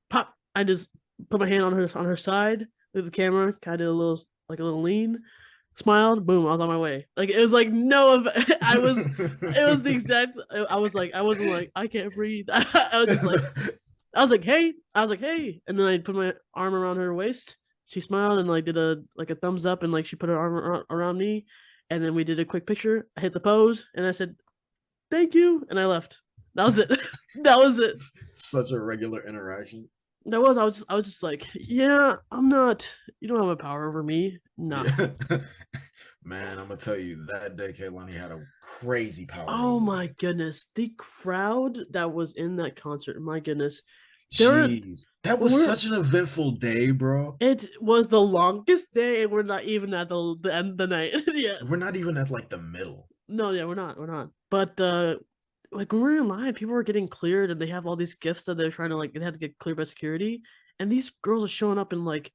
Speaker 1: pop. I just put my hand on her side with the camera, kind of did a little lean, smiled, boom, I was on my way. Like it was like no, I was. It was the exact. I was like, I wasn't like I can't breathe. I was just like, I was like, hey, and then I put my arm around her waist. She smiled and like did a thumbs up and like she put her arm around me, and then we did a quick picture. I hit the pose and I said, thank you, and I left. That was it. That was it.
Speaker 2: Such a regular interaction.
Speaker 1: I was just like, yeah, I'm not. You don't have a power over me. Nah.
Speaker 2: Yeah. Man, I'm gonna tell you that day Kaylani had a crazy power
Speaker 1: Oh
Speaker 2: over
Speaker 1: my
Speaker 2: me.
Speaker 1: goodness, the crowd that was in that concert. My goodness, there were
Speaker 2: Jeez. That
Speaker 1: when
Speaker 2: was
Speaker 1: we're.
Speaker 2: such an eventful day, bro.
Speaker 1: It was the longest day, and we're not even at the end of the night yet.
Speaker 2: We're not even at like the middle.
Speaker 1: No, yeah, we're not. We're not. But like when we were in line, people were getting cleared, and they have all these gifts that they're trying to like. They had to get cleared by security, and these girls are showing up in like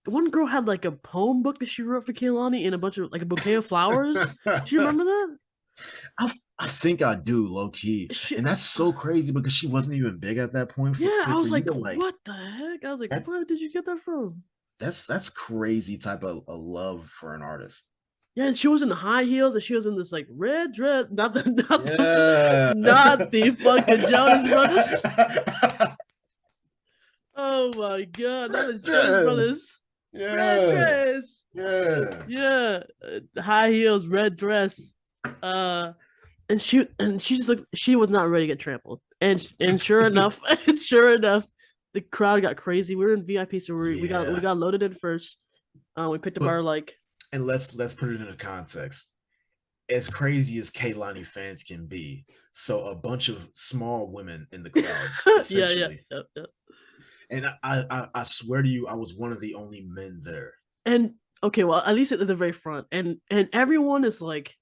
Speaker 1: one girl had like a poem book that she wrote for Kehlani and a bunch of like a bouquet of flowers. Do you remember that?
Speaker 2: I think I do, low key.
Speaker 1: She,
Speaker 2: And that's so crazy because she wasn't even big at that point.
Speaker 1: yeah,
Speaker 2: So
Speaker 1: I
Speaker 2: for
Speaker 1: was
Speaker 2: you
Speaker 1: like,
Speaker 2: to like
Speaker 1: what the heck? I was like,
Speaker 2: that
Speaker 1: where did you get that from?
Speaker 2: that's crazy type of a love for an artist.
Speaker 1: Yeah, and she was in high heels and she was in this like red dress,
Speaker 2: Yeah.
Speaker 1: not the fucking Jonas Brothers. Oh my god, not the Jonas
Speaker 2: Yeah.
Speaker 1: Brothers. Red
Speaker 2: Yeah.
Speaker 1: dress.
Speaker 2: Yeah.
Speaker 1: Yeah, high heels, red dress. Uh, and she just looked. She was not ready to get trampled. And sure enough, and sure enough, the crowd got crazy. We were in VIP, so we
Speaker 2: Yeah.
Speaker 1: got loaded in first. We picked up
Speaker 2: But
Speaker 1: our like.
Speaker 2: and let's put it into context. As crazy as Kaylani fans can be, so a bunch of small women in the crowd,
Speaker 1: Yeah.
Speaker 2: essentially. And I swear to you, I was one of the only men there.
Speaker 1: And okay, well, at least at the very front, and everyone is like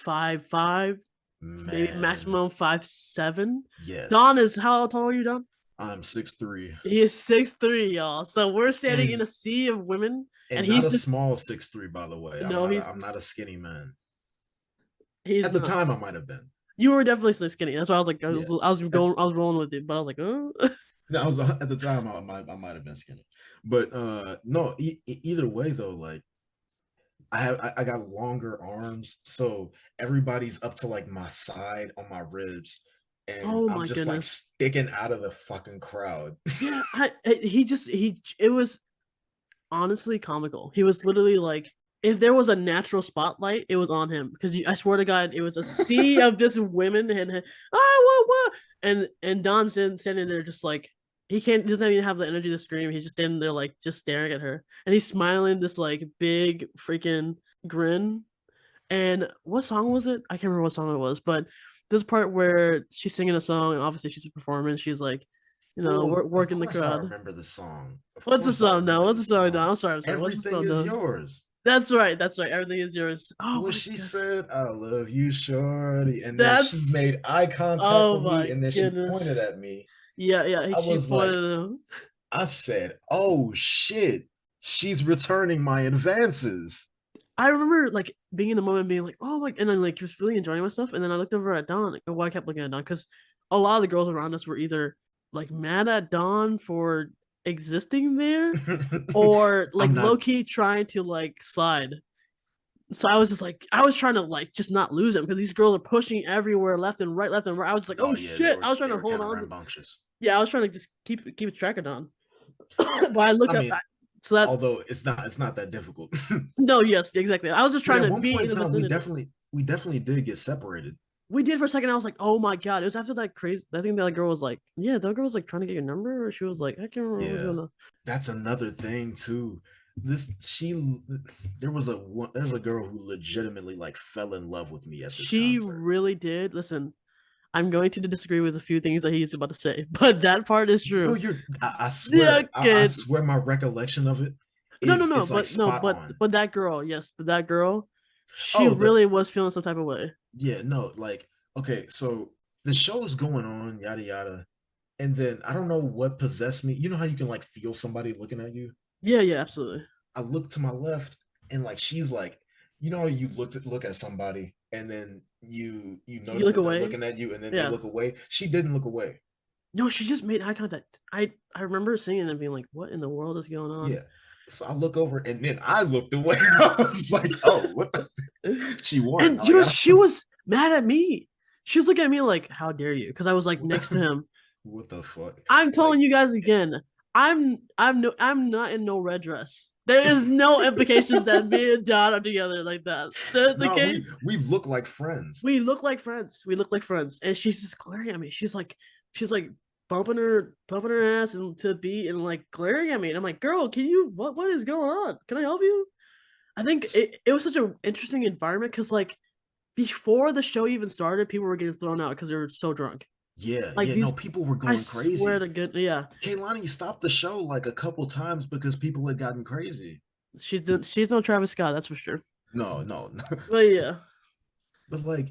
Speaker 1: 5'5", maybe
Speaker 2: Man,
Speaker 1: maximum 5'7".
Speaker 2: yes.
Speaker 1: Don is how tall are you, Don?
Speaker 2: I'm 6'3",
Speaker 1: He is 6'3", y'all. So we're standing in
Speaker 2: and
Speaker 1: a sea of women, and
Speaker 2: not
Speaker 1: he's
Speaker 2: a
Speaker 1: just
Speaker 2: small 6'3", by the way.
Speaker 1: no,
Speaker 2: I'm not a skinny man.
Speaker 1: he's
Speaker 2: At the
Speaker 1: not.
Speaker 2: time, I might have been.
Speaker 1: You were definitely so skinny. That's why I was like,
Speaker 2: Yeah. At,
Speaker 1: I was rolling with you, but I was like,
Speaker 2: no, I was at the time I might have been skinny, but no. Either way though, like I got longer arms, so everybody's up to like my side on my ribs, and
Speaker 1: oh
Speaker 2: I'm
Speaker 1: my
Speaker 2: just like
Speaker 1: goodness.
Speaker 2: sticking out of the fucking crowd.
Speaker 1: Yeah, he just he it was honestly comical. He was literally like, if there was a natural spotlight, it was on him because I swear to God, it was a sea of just women and what, and Don's standing there just like he can't doesn't even have the energy to scream. He's just standing there like just staring at her, and he's smiling this like big freaking grin, And what song was it? I can't remember what song it was, but this part where she's singing a song and obviously she's a performer and she's like,
Speaker 2: Well, of
Speaker 1: working the
Speaker 2: course I
Speaker 1: crowd.
Speaker 2: remember the song. Of
Speaker 1: What's the
Speaker 2: course I
Speaker 1: song now?
Speaker 2: remember
Speaker 1: What's
Speaker 2: the
Speaker 1: the song now?
Speaker 2: song.
Speaker 1: I'm sorry. What's the
Speaker 2: Everything
Speaker 1: song
Speaker 2: is
Speaker 1: now?
Speaker 2: yours.
Speaker 1: That's right. That's right. Everything is yours. Oh
Speaker 2: When
Speaker 1: my
Speaker 2: she
Speaker 1: god.
Speaker 2: said, I love you, shorty, and then she
Speaker 1: That's
Speaker 2: made eye contact
Speaker 1: oh
Speaker 2: with me
Speaker 1: my
Speaker 2: and then she pointed
Speaker 1: goodness.
Speaker 2: at me,
Speaker 1: Yeah, yeah.
Speaker 2: I
Speaker 1: She
Speaker 2: was
Speaker 1: pointed
Speaker 2: like,
Speaker 1: at him.
Speaker 2: I said, oh shit, she's returning my advances.
Speaker 1: I remember like being in the moment, being like, "Oh my," and then like just really enjoying myself. And then I looked over at Dawn. Like, well, I kept looking at Dawn because a lot of the girls around us were either like mad at Dawn for existing there, or like
Speaker 2: I'm
Speaker 1: low
Speaker 2: not,
Speaker 1: key trying to like slide. So I was just like, I was trying to like just not lose him because these girls are pushing everywhere, left and right, left and right. I was just like, oh
Speaker 2: oh yeah, they
Speaker 1: shit!
Speaker 2: were
Speaker 1: I was trying
Speaker 2: they
Speaker 1: to
Speaker 2: were
Speaker 1: hold
Speaker 2: kind of
Speaker 1: on to.
Speaker 2: rambunctious.
Speaker 1: Yeah, I was trying to just keep track of Dawn. But I look
Speaker 2: I
Speaker 1: up,
Speaker 2: mean,
Speaker 1: so that
Speaker 2: although it's not that difficult.
Speaker 1: no, yes, exactly. I was just
Speaker 2: But
Speaker 1: trying
Speaker 2: at
Speaker 1: to
Speaker 2: one
Speaker 1: be
Speaker 2: point
Speaker 1: in
Speaker 2: in
Speaker 1: the
Speaker 2: time, we
Speaker 1: vicinity.
Speaker 2: definitely we definitely did get separated.
Speaker 1: We did for a second. I was like, oh my god! It was after that crazy. I think that girl was like, yeah, that girl was like trying to get your number, or she was like, I can't remember what was
Speaker 2: Yeah,
Speaker 1: going on.
Speaker 2: that's another thing too. This she there's a girl who legitimately like fell in love with me at this
Speaker 1: She
Speaker 2: concert.
Speaker 1: really did. Listen, I'm going to disagree with a few things that he's about to say, but that part is
Speaker 2: No,
Speaker 1: true.
Speaker 2: I
Speaker 1: Yeah,
Speaker 2: swear, I
Speaker 1: good.
Speaker 2: swear my recollection of it
Speaker 1: No, no,
Speaker 2: is like
Speaker 1: no,
Speaker 2: spot on.
Speaker 1: but that girl, yes, but that girl, she
Speaker 2: Oh,
Speaker 1: really was feeling some type of way.
Speaker 2: yeah, no, like, okay, so the show's going on, yada yada, and then I don't know what possessed me. You know how you can like feel somebody looking at you?
Speaker 1: Yeah, yeah, absolutely.
Speaker 2: I look to my left and like she's like, you know, you look at somebody and then you
Speaker 1: You
Speaker 2: notice
Speaker 1: look
Speaker 2: that they're
Speaker 1: away.
Speaker 2: looking at you and then they
Speaker 1: Yeah.
Speaker 2: look away. She didn't look away.
Speaker 1: No, she just made eye contact. I remember seeing it and being like, what in the world is going on?
Speaker 2: Yeah. So I look over and then I looked away. I was like, oh, what the she won.
Speaker 1: And
Speaker 2: Like I
Speaker 1: she
Speaker 2: don't
Speaker 1: was mad at me. She was looking at me like, "How dare you?" Because I was like next to him.
Speaker 2: what the fuck?
Speaker 1: I'm telling
Speaker 2: Like
Speaker 1: you guys again. I'm not in no red dress. There is no implications that me and Don are together like that. That's
Speaker 2: no,
Speaker 1: okay.
Speaker 2: we look like friends.
Speaker 1: We look like friends. We look like friends. And she's just glaring at me. She's like bumping her ass and to the beat and like glaring at me. And I'm like, girl, can you what is going on? Can I help you? I think it was such an interesting environment because like before the show even started, people were getting thrown out because they were so drunk.
Speaker 2: Yeah,
Speaker 1: Like
Speaker 2: yeah, no,
Speaker 1: these,
Speaker 2: people were
Speaker 1: I
Speaker 2: going
Speaker 1: swear
Speaker 2: crazy.
Speaker 1: to good, yeah,
Speaker 2: Kaylani stopped the show like a couple times because people had gotten crazy.
Speaker 1: she's no Travis Scott, that's for sure.
Speaker 2: No, no,
Speaker 1: But yeah,
Speaker 2: but like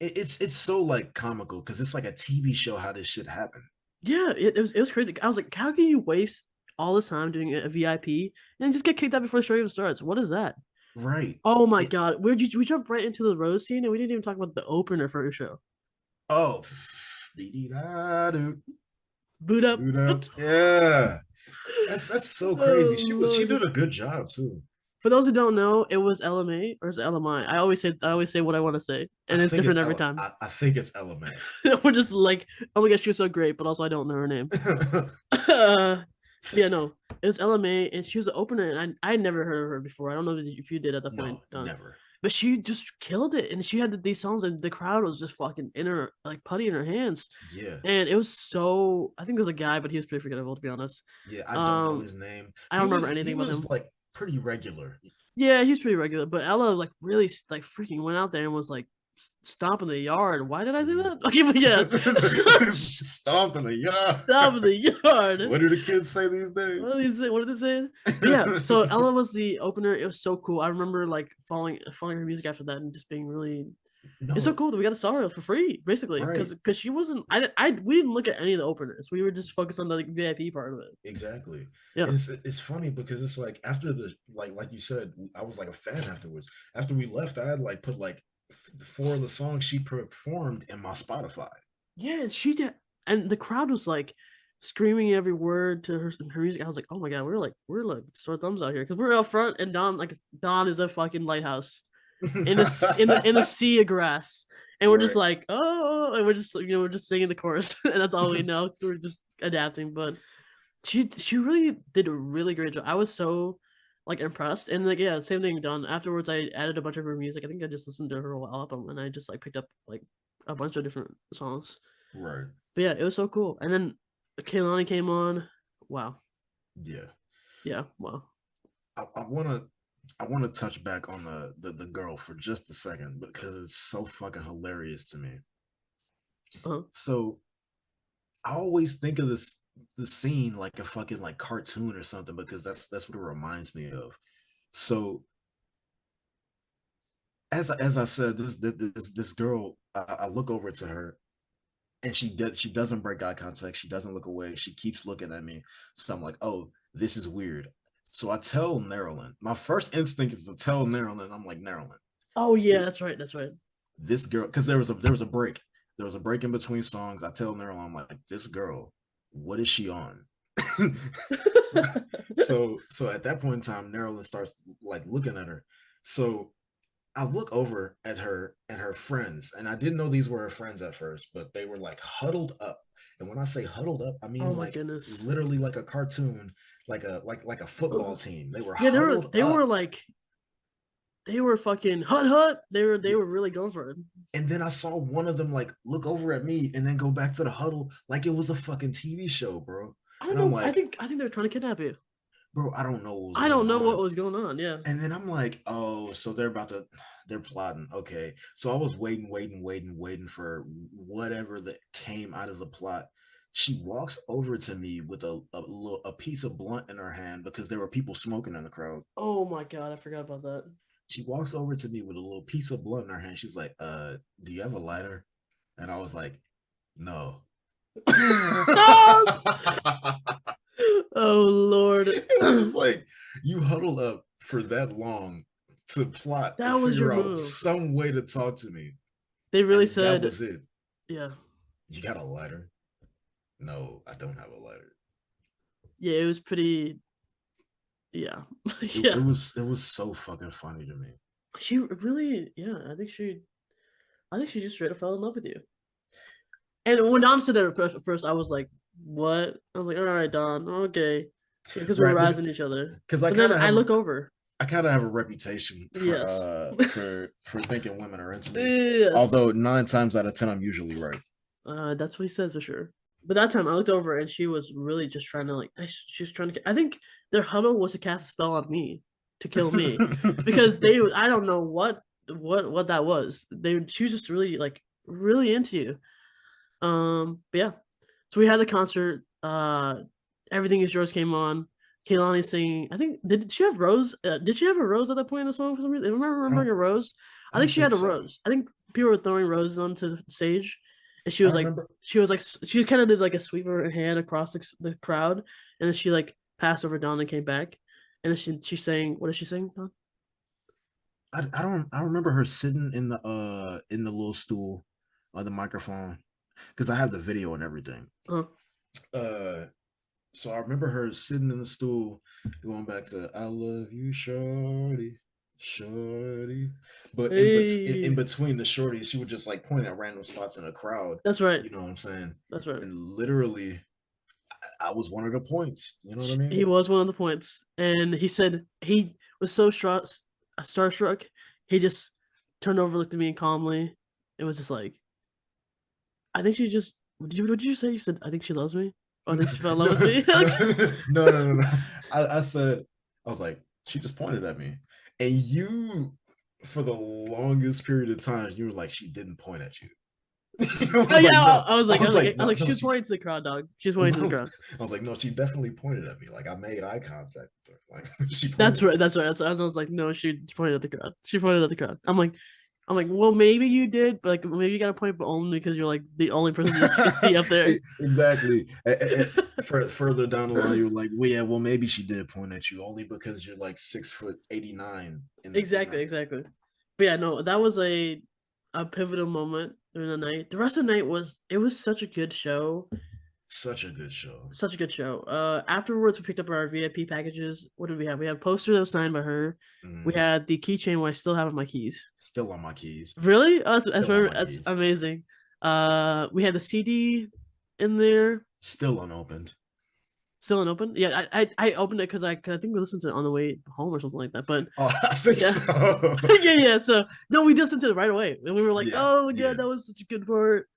Speaker 2: it's so like comical because it's like a TV show how this shit happened.
Speaker 1: yeah, it was crazy. I was like, how can you waste all this time doing a VIP and just get kicked out before the show even starts? What is that?
Speaker 2: Right.
Speaker 1: Oh my
Speaker 2: It
Speaker 1: god, we jump right into the rose scene and we didn't even talk about the opener for the show.
Speaker 2: oh dee dee da do
Speaker 1: Boot up.
Speaker 2: boot up. Yeah. That's so crazy.
Speaker 1: Oh
Speaker 2: She
Speaker 1: lord.
Speaker 2: did a good job too.
Speaker 1: For those who don't know, it was LMA or is it LMI? I always say what I want to say, and it's different every time.
Speaker 2: I think it's LMA.
Speaker 1: We're just like, oh my gosh, she was so great, but also I don't know her name. uh, yeah, no, it was LMA, and she was the opener, and I never heard of her before. I don't know if you did at that point,
Speaker 2: No,
Speaker 1: Don,
Speaker 2: never.
Speaker 1: but she just killed it, and she had these songs, and the crowd was just fucking in her, like putty in her hands,
Speaker 2: Yeah.
Speaker 1: and it was so. I think there was a guy, but he was pretty forgettable to be honest.
Speaker 2: Yeah, I don't know
Speaker 1: Um,
Speaker 2: his name.
Speaker 1: I don't remember
Speaker 2: He
Speaker 1: anything about
Speaker 2: was
Speaker 1: him.
Speaker 2: like pretty regular.
Speaker 1: Yeah, he's pretty regular, but Ella like really like freaking went out there and was like stomping the yard. Why did I say
Speaker 2: Mhm.
Speaker 1: that? Okay, but yeah,
Speaker 2: Stomping the yard.
Speaker 1: stomping the yard.
Speaker 2: What do the kids say these days?
Speaker 1: What are they saying? What are they saying? But yeah, so Ella was the opener. It was so cool. I remember like following her music after that and just being really. It's so
Speaker 2: No,
Speaker 1: cool that we got a star for free, basically,
Speaker 2: right.
Speaker 1: because she wasn't. We didn't look at any of the openers. We were just focused on the like, VIP part of it.
Speaker 2: Exactly.
Speaker 1: Yeah,
Speaker 2: And it's funny because it's like after the like you said, I was like a fan afterwards. After we left, I had like put like four of the songs she performed in my Spotify.
Speaker 1: yeah, and she did, and the crowd was like screaming every word to her music. I was like, oh my god, we're like sore thumbs out here because we're out front, and Don is a fucking lighthouse in a sea of grass, and we're just
Speaker 2: Right.
Speaker 1: like, oh, and we're just we're just singing the chorus, and that's all we know because we're just adapting. But she really did a really great job. I was so like impressed, and like yeah, same thing done. Afterwards, I added a bunch of her music. I think I just listened to her whole album, and I just like picked up like a bunch of different songs.
Speaker 2: Right.
Speaker 1: But yeah, it was so cool. And then Kaylani came on. Wow.
Speaker 2: Yeah.
Speaker 1: Yeah. Wow.
Speaker 2: I want to. I want to touch back on the girl for just a second because it's so fucking hilarious to me.
Speaker 1: Uh-huh.
Speaker 2: So I always think of the scene like a fucking like cartoon or something because that's what it reminds me of. So as I said, this girl, I look over to her and she doesn't break eye contact. She doesn't look away. She keeps looking at me. So I'm like, oh, this is weird. So I tell Marilyn. My first instinct is to tell Marilyn. I'm like, Marilyn,
Speaker 1: Oh yeah,
Speaker 2: th-
Speaker 1: that's right. That's right.
Speaker 2: this girl, because there was a break. There was a break in between songs. I tell Marilyn, I'm like, this girl, what is she on? so, so at that point in time, Marilyn starts like looking at her. So I look over at her and her friends, and I didn't know these were her friends at first, but they were like huddled up. And when I say huddled up, I
Speaker 1: Oh
Speaker 2: mean
Speaker 1: my
Speaker 2: like
Speaker 1: goodness.
Speaker 2: literally like a cartoon, like a football team. They were
Speaker 1: Yeah,
Speaker 2: huddled
Speaker 1: they were
Speaker 2: up.
Speaker 1: like they were fucking hut. They
Speaker 2: Yeah.
Speaker 1: were really going for it.
Speaker 2: And then I saw one of them like look over at me and then go back to the huddle like it was a fucking TV show, bro.
Speaker 1: I don't
Speaker 2: And I'm
Speaker 1: know.
Speaker 2: like,
Speaker 1: I think they're trying to kidnap you.
Speaker 2: bro, I don't know what was
Speaker 1: I
Speaker 2: going
Speaker 1: don't know what
Speaker 2: on.
Speaker 1: was going on. Yeah.
Speaker 2: And then I'm like, oh, so they're plotting. Okay. So I was waiting for whatever that came out of the plot. She walks over to me with a piece of blunt in her hand because there were people smoking in the crowd.
Speaker 1: Oh my god, I forgot about that.
Speaker 2: She walks over to me with a little piece of blunt in her hand. She's like, do you have a lighter? And I was like, no.
Speaker 1: No!
Speaker 2: It
Speaker 1: Oh Lord.
Speaker 2: was just like you huddled up for that long to plot or
Speaker 1: That was your
Speaker 2: figure out
Speaker 1: move.
Speaker 2: some way to talk to me.
Speaker 1: They really
Speaker 2: And that
Speaker 1: said,
Speaker 2: was it.
Speaker 1: yeah.
Speaker 2: You got a lighter? No, I don't have a lighter.
Speaker 1: Yeah, it was pretty yeah.
Speaker 2: It,
Speaker 1: Yeah.
Speaker 2: it was so fucking funny to me.
Speaker 1: She really yeah, I think she just straight up fell in love with you. And when Don said that at first, I was like, "What?" I was like, "All right, Don, okay," because we were
Speaker 2: Right,
Speaker 1: rising each other.
Speaker 2: because
Speaker 1: But then I look over.
Speaker 2: I kind of have a reputation
Speaker 1: Yes,
Speaker 2: for thinking women are into me.
Speaker 1: yes.
Speaker 2: Although 9 times out of 10 I'm usually right.
Speaker 1: That's what he says for sure. But that time I looked over and she was really just trying to like, she was trying to. I think their huddle was to cast a spell on me to kill me because they. I don't know what that was. She was just really like really into you. But yeah, so we had the concert. Everything is yours came on. Kehlani singing. I think did she have Rose? Did she have a rose at that point in the song for some reason? I remember
Speaker 2: I
Speaker 1: remembering
Speaker 2: don't
Speaker 1: a rose.
Speaker 2: I
Speaker 1: I think
Speaker 2: don't
Speaker 1: she
Speaker 2: think
Speaker 1: had a
Speaker 2: so.
Speaker 1: rose. I think people were throwing roses onto the stage, and
Speaker 2: I remember
Speaker 1: she kind of did like a sweep of her hand across the crowd, and then she like passed over Don and came back, and then she sang. What is she saying, Don?
Speaker 2: I remember her sitting in the little stool on the microphone because I have the video and everything.
Speaker 1: Uh,
Speaker 2: Uh so I remember her sitting in the stool going back to I love you shorty shorty. But in
Speaker 1: hey,
Speaker 2: between the shorties she would just like point at random spots in the crowd.
Speaker 1: that's right.
Speaker 2: You know what I'm saying?
Speaker 1: That's right.
Speaker 2: And literally I was one of the points. You know what I
Speaker 1: He
Speaker 2: mean?
Speaker 1: was one of the points, and he said he was so starstruck. He just turned over, looked at me calmly. It was just like, I think she just. What did you say? You said I think she loves me. Or I think she fell in love
Speaker 2: no,
Speaker 1: with me.
Speaker 2: no,
Speaker 1: Like,
Speaker 2: no. I said, I was like, she just pointed at me. And you, for the longest period of time, you were like, she didn't point at you. I
Speaker 1: oh
Speaker 2: was
Speaker 1: yeah,
Speaker 2: like, no.
Speaker 1: I was like,
Speaker 2: No,
Speaker 1: she
Speaker 2: no,
Speaker 1: was
Speaker 2: she.
Speaker 1: pointing to the crowd, dog. She was
Speaker 2: I was,
Speaker 1: pointing to the crowd.
Speaker 2: I was like, no, she definitely pointed at me. Like I made eye contact with her. Like she
Speaker 1: That's
Speaker 2: pointed
Speaker 1: right.
Speaker 2: at me.
Speaker 1: That's right. I was like, no, she pointed at the crowd. She pointed at the crowd. I'm like, well, maybe you did, but like, maybe you got a point, but only because you're like the only person that you could see up there.
Speaker 2: Exactly. Further down the line, you were like, well, yeah, well, maybe she did point at you only because you're like 6'89" in
Speaker 1: Exactly,
Speaker 2: that.
Speaker 1: exactly. But yeah, no, that was a pivotal moment during the night. The rest of the night was it was such a good show.
Speaker 2: Such a good show.
Speaker 1: Such a good show. Afterwards we picked up our VIP packages. What did we have? We had a poster that was signed by her. We
Speaker 2: Mm,
Speaker 1: had the keychain where I still have my keys.
Speaker 2: still on my keys.
Speaker 1: Really?
Speaker 2: Still on my
Speaker 1: That's
Speaker 2: keys.
Speaker 1: amazing. We had the CD in there.
Speaker 2: Still unopened.
Speaker 1: Still unopened. Yeah, I opened it because I think we listened to it on the way home or something like that. But
Speaker 2: Oh, I think
Speaker 1: yeah,
Speaker 2: so.
Speaker 1: yeah. So no, we listened to it right away, and we were like,
Speaker 2: Yeah,
Speaker 1: "Oh my god,
Speaker 2: yeah.
Speaker 1: that was such a good part."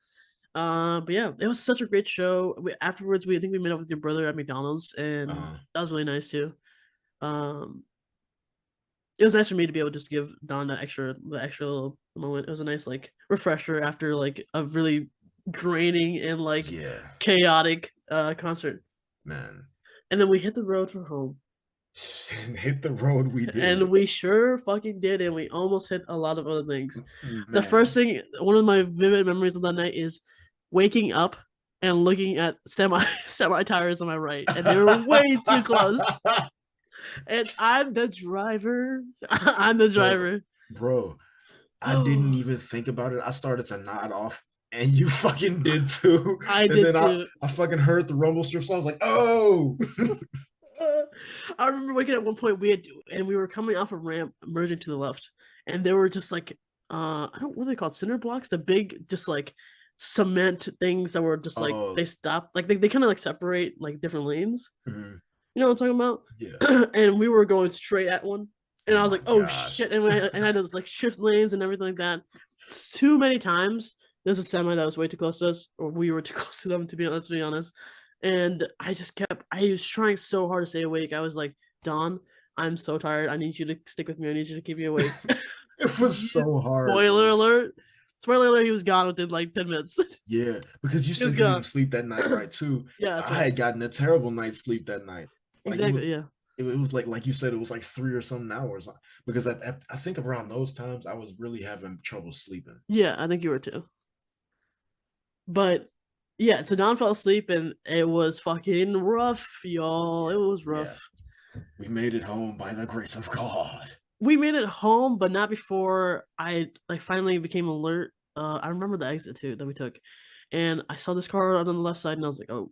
Speaker 1: But yeah, it was such a great show. Afterwards, I think we met up with your brother at McDonald's, and
Speaker 2: Uh,
Speaker 1: that was really nice too. Um, it was nice for me to be able to just give Don the extra little moment. It was a nice like refresher after like a really draining and like
Speaker 2: Yeah,
Speaker 1: chaotic concert.
Speaker 2: man.
Speaker 1: And then we hit the road for home.
Speaker 2: And hit the road we
Speaker 1: And
Speaker 2: did.
Speaker 1: we sure fucking did, and we almost hit a lot of other things. The first
Speaker 2: Man.
Speaker 1: thing, one of my vivid memories of that night is waking up and looking at semi tires on my right, and they were way too close. And I'm the driver. I'm the
Speaker 2: bro,
Speaker 1: driver.
Speaker 2: bro, I didn't
Speaker 1: Oh,
Speaker 2: even think about it. I started to nod off, and you fucking did too.
Speaker 1: I
Speaker 2: And
Speaker 1: did
Speaker 2: then
Speaker 1: too.
Speaker 2: I fucking heard the rumble strips. I was like, oh,
Speaker 1: I remember waking up at one point and we were coming off a ramp, merging to the left, and there were just like I don't what are they called, cinder blocks, the big just like cement things that were just like
Speaker 2: oh,
Speaker 1: they stop like they kind of like separate like different lanes.
Speaker 2: mhm,
Speaker 1: You know what I'm talking
Speaker 2: yeah.
Speaker 1: about? And we were going straight at one, and
Speaker 2: Oh
Speaker 1: I was
Speaker 2: my
Speaker 1: like, oh
Speaker 2: gosh.
Speaker 1: shit, and I had to like shift lanes and everything like that. Too many times. There's a semi that was way too close to us, or we were too close to them to be let's be honest. And I was trying so hard to stay awake. I was like, Don, I'm so tired. I need you to stick with me. I need you to keep me awake.
Speaker 2: It was so hard,
Speaker 1: Spoiler
Speaker 2: bro.
Speaker 1: alert. Spoiler alert, he was gone within like 10 minutes.
Speaker 2: Yeah, because you
Speaker 1: He was
Speaker 2: said you didn't
Speaker 1: gone.
Speaker 2: sleep that night, right? Too.
Speaker 1: Yeah, that's
Speaker 2: I
Speaker 1: right.
Speaker 2: had gotten a terrible night's sleep that night. Like
Speaker 1: Exactly. Yeah.
Speaker 2: it was like you said, it was like 3 or something hours. Because I think around those times I was really having trouble sleeping.
Speaker 1: Yeah, I think you were too. But yeah, so Don fell asleep and it was fucking rough, y'all. It
Speaker 2: Yeah,
Speaker 1: was
Speaker 2: yeah.
Speaker 1: rough.
Speaker 2: We made it home by the grace of God.
Speaker 1: We made it home, but not before I like finally became alert. I remember the exit too that we took, and I saw this car on the left side, and I was like, "Oh!"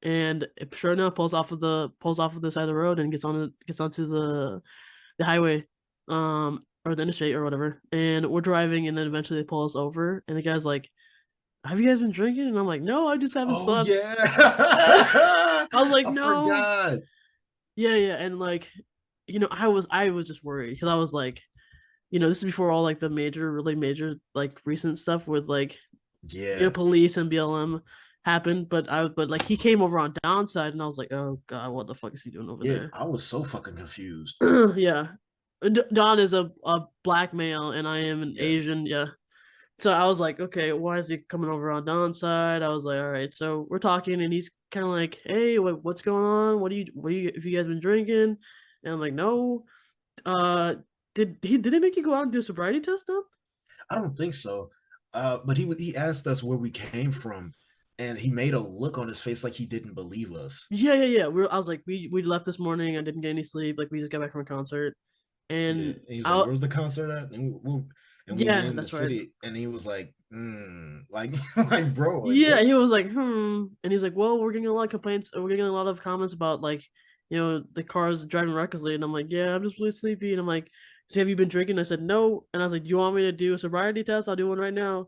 Speaker 1: And it, sure enough, pulls off of the side of the road and gets onto the highway, or the interstate or whatever. And we're driving, and then eventually they pull us over, and the guy's like, "Have you guys been drinking?" And I'm like, "No, I just haven't
Speaker 2: Oh
Speaker 1: slept."
Speaker 2: yeah.
Speaker 1: I was like,
Speaker 2: I
Speaker 1: "No."
Speaker 2: forgot.
Speaker 1: Yeah, yeah, and like, I was just worried because I was like, this is before all like the major, really major, like recent stuff with like,
Speaker 2: Yeah.
Speaker 1: police and BLM happened. But like he came over on downside, and I was like, oh god, what the fuck is he doing over
Speaker 2: Yeah.
Speaker 1: there?
Speaker 2: I was so fucking confused.
Speaker 1: Yeah, Don is a black male, and I am an
Speaker 2: Yes.
Speaker 1: Asian. Yeah, so I was like, okay, why is he coming over on Don's side? I was like, all right, so we're talking, and he's kind of like, hey, what's going on? If you guys been drinking? And I'm like, no. Uh, did they make you go out and do a sobriety test, Don?
Speaker 2: I don't think so. But he asked us where we came from, and he made a look on his face like he didn't believe us.
Speaker 1: Yeah, yeah, yeah. I was like, we left this morning. I didn't get any sleep. Like we just got back from a concert,
Speaker 2: Yeah,
Speaker 1: and
Speaker 2: and he was like,
Speaker 1: I
Speaker 2: "Where's the concert at?" And we
Speaker 1: yeah,
Speaker 2: named the
Speaker 1: that's right.
Speaker 2: city, and he was like, like, like, bro, like,
Speaker 1: Yeah,
Speaker 2: what?
Speaker 1: he was like, and he's like, well, we're getting a lot of complaints. We're getting a lot of comments about like, the cars driving recklessly, and I'm like, yeah, I'm just really sleepy, and I'm like, so have you been drinking? I said no, and I was like, do you want me to do a sobriety test? I'll do one right now.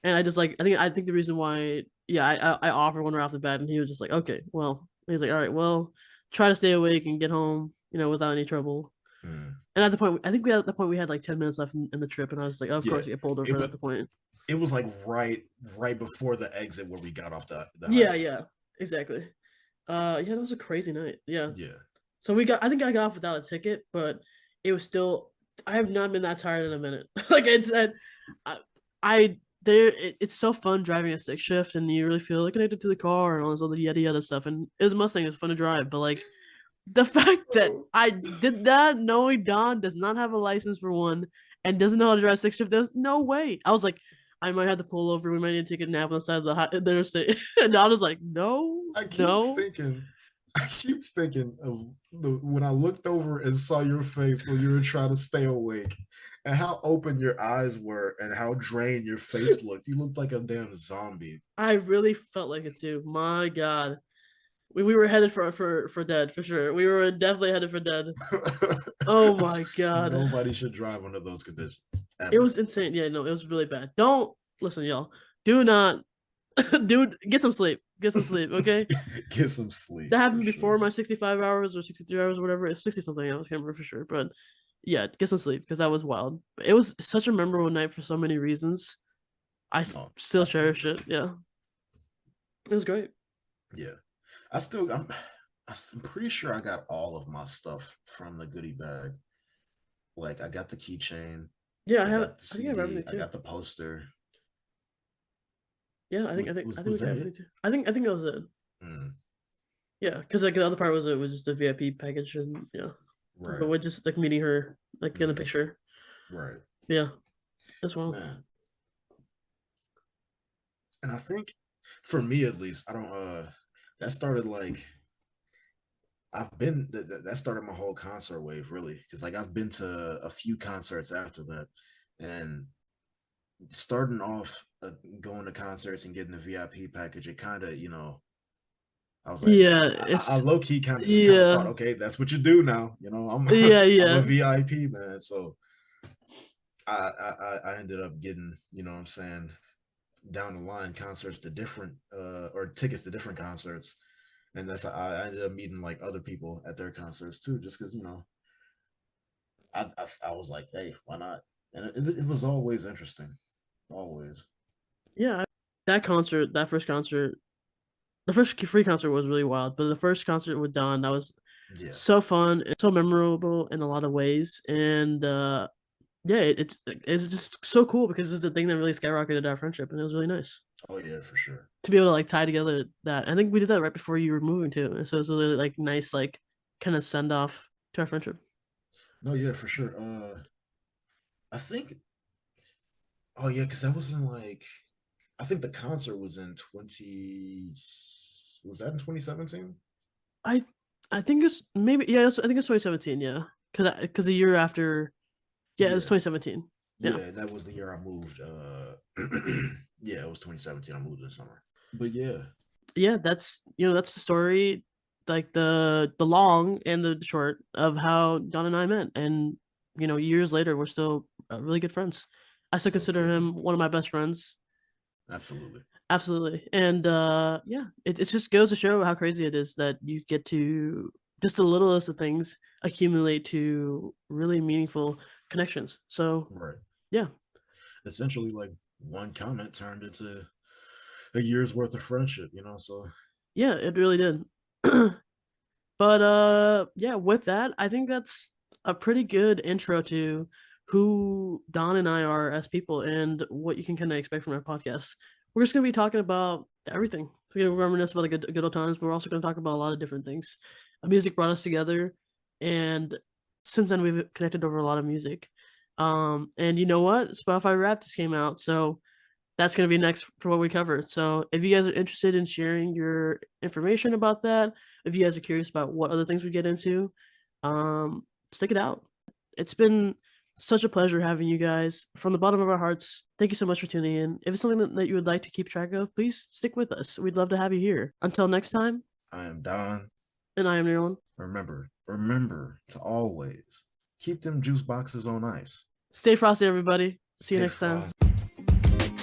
Speaker 1: And I just like, I think the reason why, yeah, I offered one right off the bat, and he was just like, okay, well, he's like, all right, well, try to stay awake and get home, without any trouble.
Speaker 2: Mm,
Speaker 1: And at the point, I think we at the point we had like 10 minutes left in the trip, and I was like, of
Speaker 2: yeah,
Speaker 1: course, you get pulled
Speaker 2: it
Speaker 1: over
Speaker 2: was
Speaker 1: at the point.
Speaker 2: it was like right before the exit where we got off the
Speaker 1: Yeah,
Speaker 2: highway.
Speaker 1: yeah, exactly. Yeah, that was a crazy night. Yeah.
Speaker 2: Yeah,
Speaker 1: So I think I got off without a ticket, but it was still, I have not been that tired in a minute. Like it's that, I it's so fun driving a stick shift, and you really feel like connected to the car and all this other yada yada stuff. And it was a Mustang, it's fun to drive, but like the fact that
Speaker 2: bro.
Speaker 1: I did that knowing Don does not have a license for one and doesn't know how to drive stick shift, there's no way. I was like, I might have to pull over. We might need to take a nap on the side of the interstate. And Don was like, no,
Speaker 2: I keep
Speaker 1: no.
Speaker 2: thinking, I keep thinking of when I looked over and saw your face when you were trying to stay awake, and how open your eyes were, and how drained your face looked. You looked like a damn zombie.
Speaker 1: I really felt like it too. My God. We were headed for dead for sure. We were definitely headed for dead. Oh my God.
Speaker 2: Nobody should drive under those conditions
Speaker 1: It
Speaker 2: ever.
Speaker 1: was insane. Yeah, no, it was really bad. Don't listen, y'all. Do not dude, get some sleep. Get some sleep, okay?
Speaker 2: Get some sleep
Speaker 1: That
Speaker 2: for
Speaker 1: happened before
Speaker 2: sure.
Speaker 1: my 65 hours or 63 hours or whatever. It's 60 something hours, I can't remember for sure. But yeah, get some sleep because that was wild. But it was such a memorable night for so many reasons.
Speaker 2: No,
Speaker 1: Still cherish
Speaker 2: absolutely.
Speaker 1: it. Yeah. It was great.
Speaker 2: Yeah, I still I'm pretty sure I got all of my stuff from the goodie bag. Like I got the keychain,
Speaker 1: Yeah,
Speaker 2: I got the
Speaker 1: I think I have
Speaker 2: CD,
Speaker 1: everything
Speaker 2: I
Speaker 1: too.
Speaker 2: got the poster.
Speaker 1: Yeah, I think
Speaker 2: Was
Speaker 1: we got
Speaker 2: that
Speaker 1: everything
Speaker 2: it?
Speaker 1: too. I think that was it.
Speaker 2: Mm,
Speaker 1: Yeah, because like the other part was it was just the VIP package and yeah, but
Speaker 2: right.
Speaker 1: with just like meeting her like in the
Speaker 2: Mm,
Speaker 1: picture.
Speaker 2: right.
Speaker 1: Yeah, as well.
Speaker 2: Man. And I think for me at least, I don't that started like that started my whole concert wave really because like I've been to a few concerts after that, and starting off going to concerts and getting the VIP package, it kind of I was like
Speaker 1: Yeah,
Speaker 2: I
Speaker 1: it's
Speaker 2: low key kind of just kind of thought,
Speaker 1: yeah,
Speaker 2: okay, that's what you do now, I'm
Speaker 1: yeah,
Speaker 2: I'm a
Speaker 1: yeah,
Speaker 2: VIP man, so I ended up getting what I'm saying down the line concerts to different or tickets to different concerts, and that's how I ended up meeting like other people at their concerts too, just because I was like, hey, why not? And it was always interesting, always.
Speaker 1: yeah. That concert, that first concert, the first free concert was really wild, but the first concert with Don, that was
Speaker 2: Yeah.
Speaker 1: so fun and so memorable in a lot of ways, and yeah, it's just so cool because it's the thing that really skyrocketed our friendship, and it was really nice
Speaker 2: Oh yeah, for sure.
Speaker 1: to be able to like tie together that. I think we did that right before you were moving too, and so it was really like nice, like kind of send off to our friendship.
Speaker 2: No, yeah, for sure. I think. Oh yeah, because that was in like. I think the concert was in 20. Was that in 2017?
Speaker 1: I I think it's maybe yeah, I think it's 2017, yeah, because a year after, yeah, it's
Speaker 2: Yeah,
Speaker 1: 2017, yeah.
Speaker 2: yeah, that was the year I moved. Yeah, it was 2017. I moved in the summer. But yeah,
Speaker 1: Yeah, that's that's the story, like the long and the short of how Don and I met, and years later we're still really good friends. I still
Speaker 2: still
Speaker 1: consider
Speaker 2: kicking.
Speaker 1: him one of my best friends.
Speaker 2: Absolutely.
Speaker 1: Absolutely, and yeah, it just goes to show how crazy it is that you get to just the littlest of things accumulate to really meaningful connections. So
Speaker 2: Right.
Speaker 1: yeah,
Speaker 2: Essentially, like one comment turned into a year's worth of friendship, So
Speaker 1: yeah, it really did. But yeah, with that, I think that's a pretty good intro to who Don and I are as people and what you can kind of expect from our podcast. We're just gonna be talking about everything. We're gonna reminisce about the good old times, but we're also gonna talk about a lot of different things. Music brought us together, and since then we've connected over a lot of music. And you know what? Spotify Rap just came out, so that's going to be next for what we covered. So if you guys are interested in sharing your information about that, if you guys are curious about what other things we get into, stick it out. It's been such a pleasure having you guys from the bottom of our hearts. Thank you so much for tuning in. If it's something that you would like to keep track of, please stick with us. We'd love to have you here. Until next time,
Speaker 2: I am Don.
Speaker 1: and I am Neron.
Speaker 2: Remember to always keep them juice boxes on ice.
Speaker 1: Stay frosty, everybody. See you
Speaker 2: Stay
Speaker 1: next time.
Speaker 2: frosty.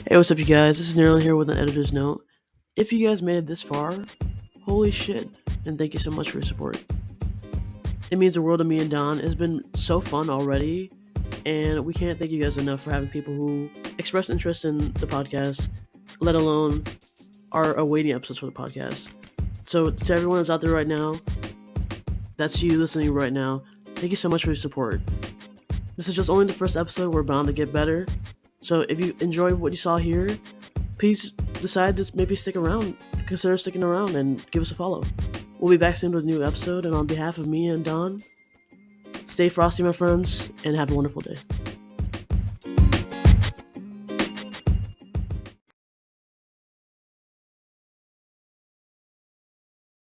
Speaker 1: Hey, what's up, you guys? This is Neron here with an editor's note. If you guys made it this far, holy shit, and thank you so much for your support. It means the world to me and Don. It's been so fun already, and we can't thank you guys enough for having people who express interest in the podcast, let alone are awaiting episodes for the podcast. So to everyone that's out there right now, that's you listening right now, thank you so much for your support. This is just only the first episode. We're bound to get better. So if you enjoyed what you saw here, please decide to maybe stick around, consider sticking around, and give us a follow. We'll be back soon with a new episode, and on behalf of me and Don, stay frosty, my friends, and have a wonderful day.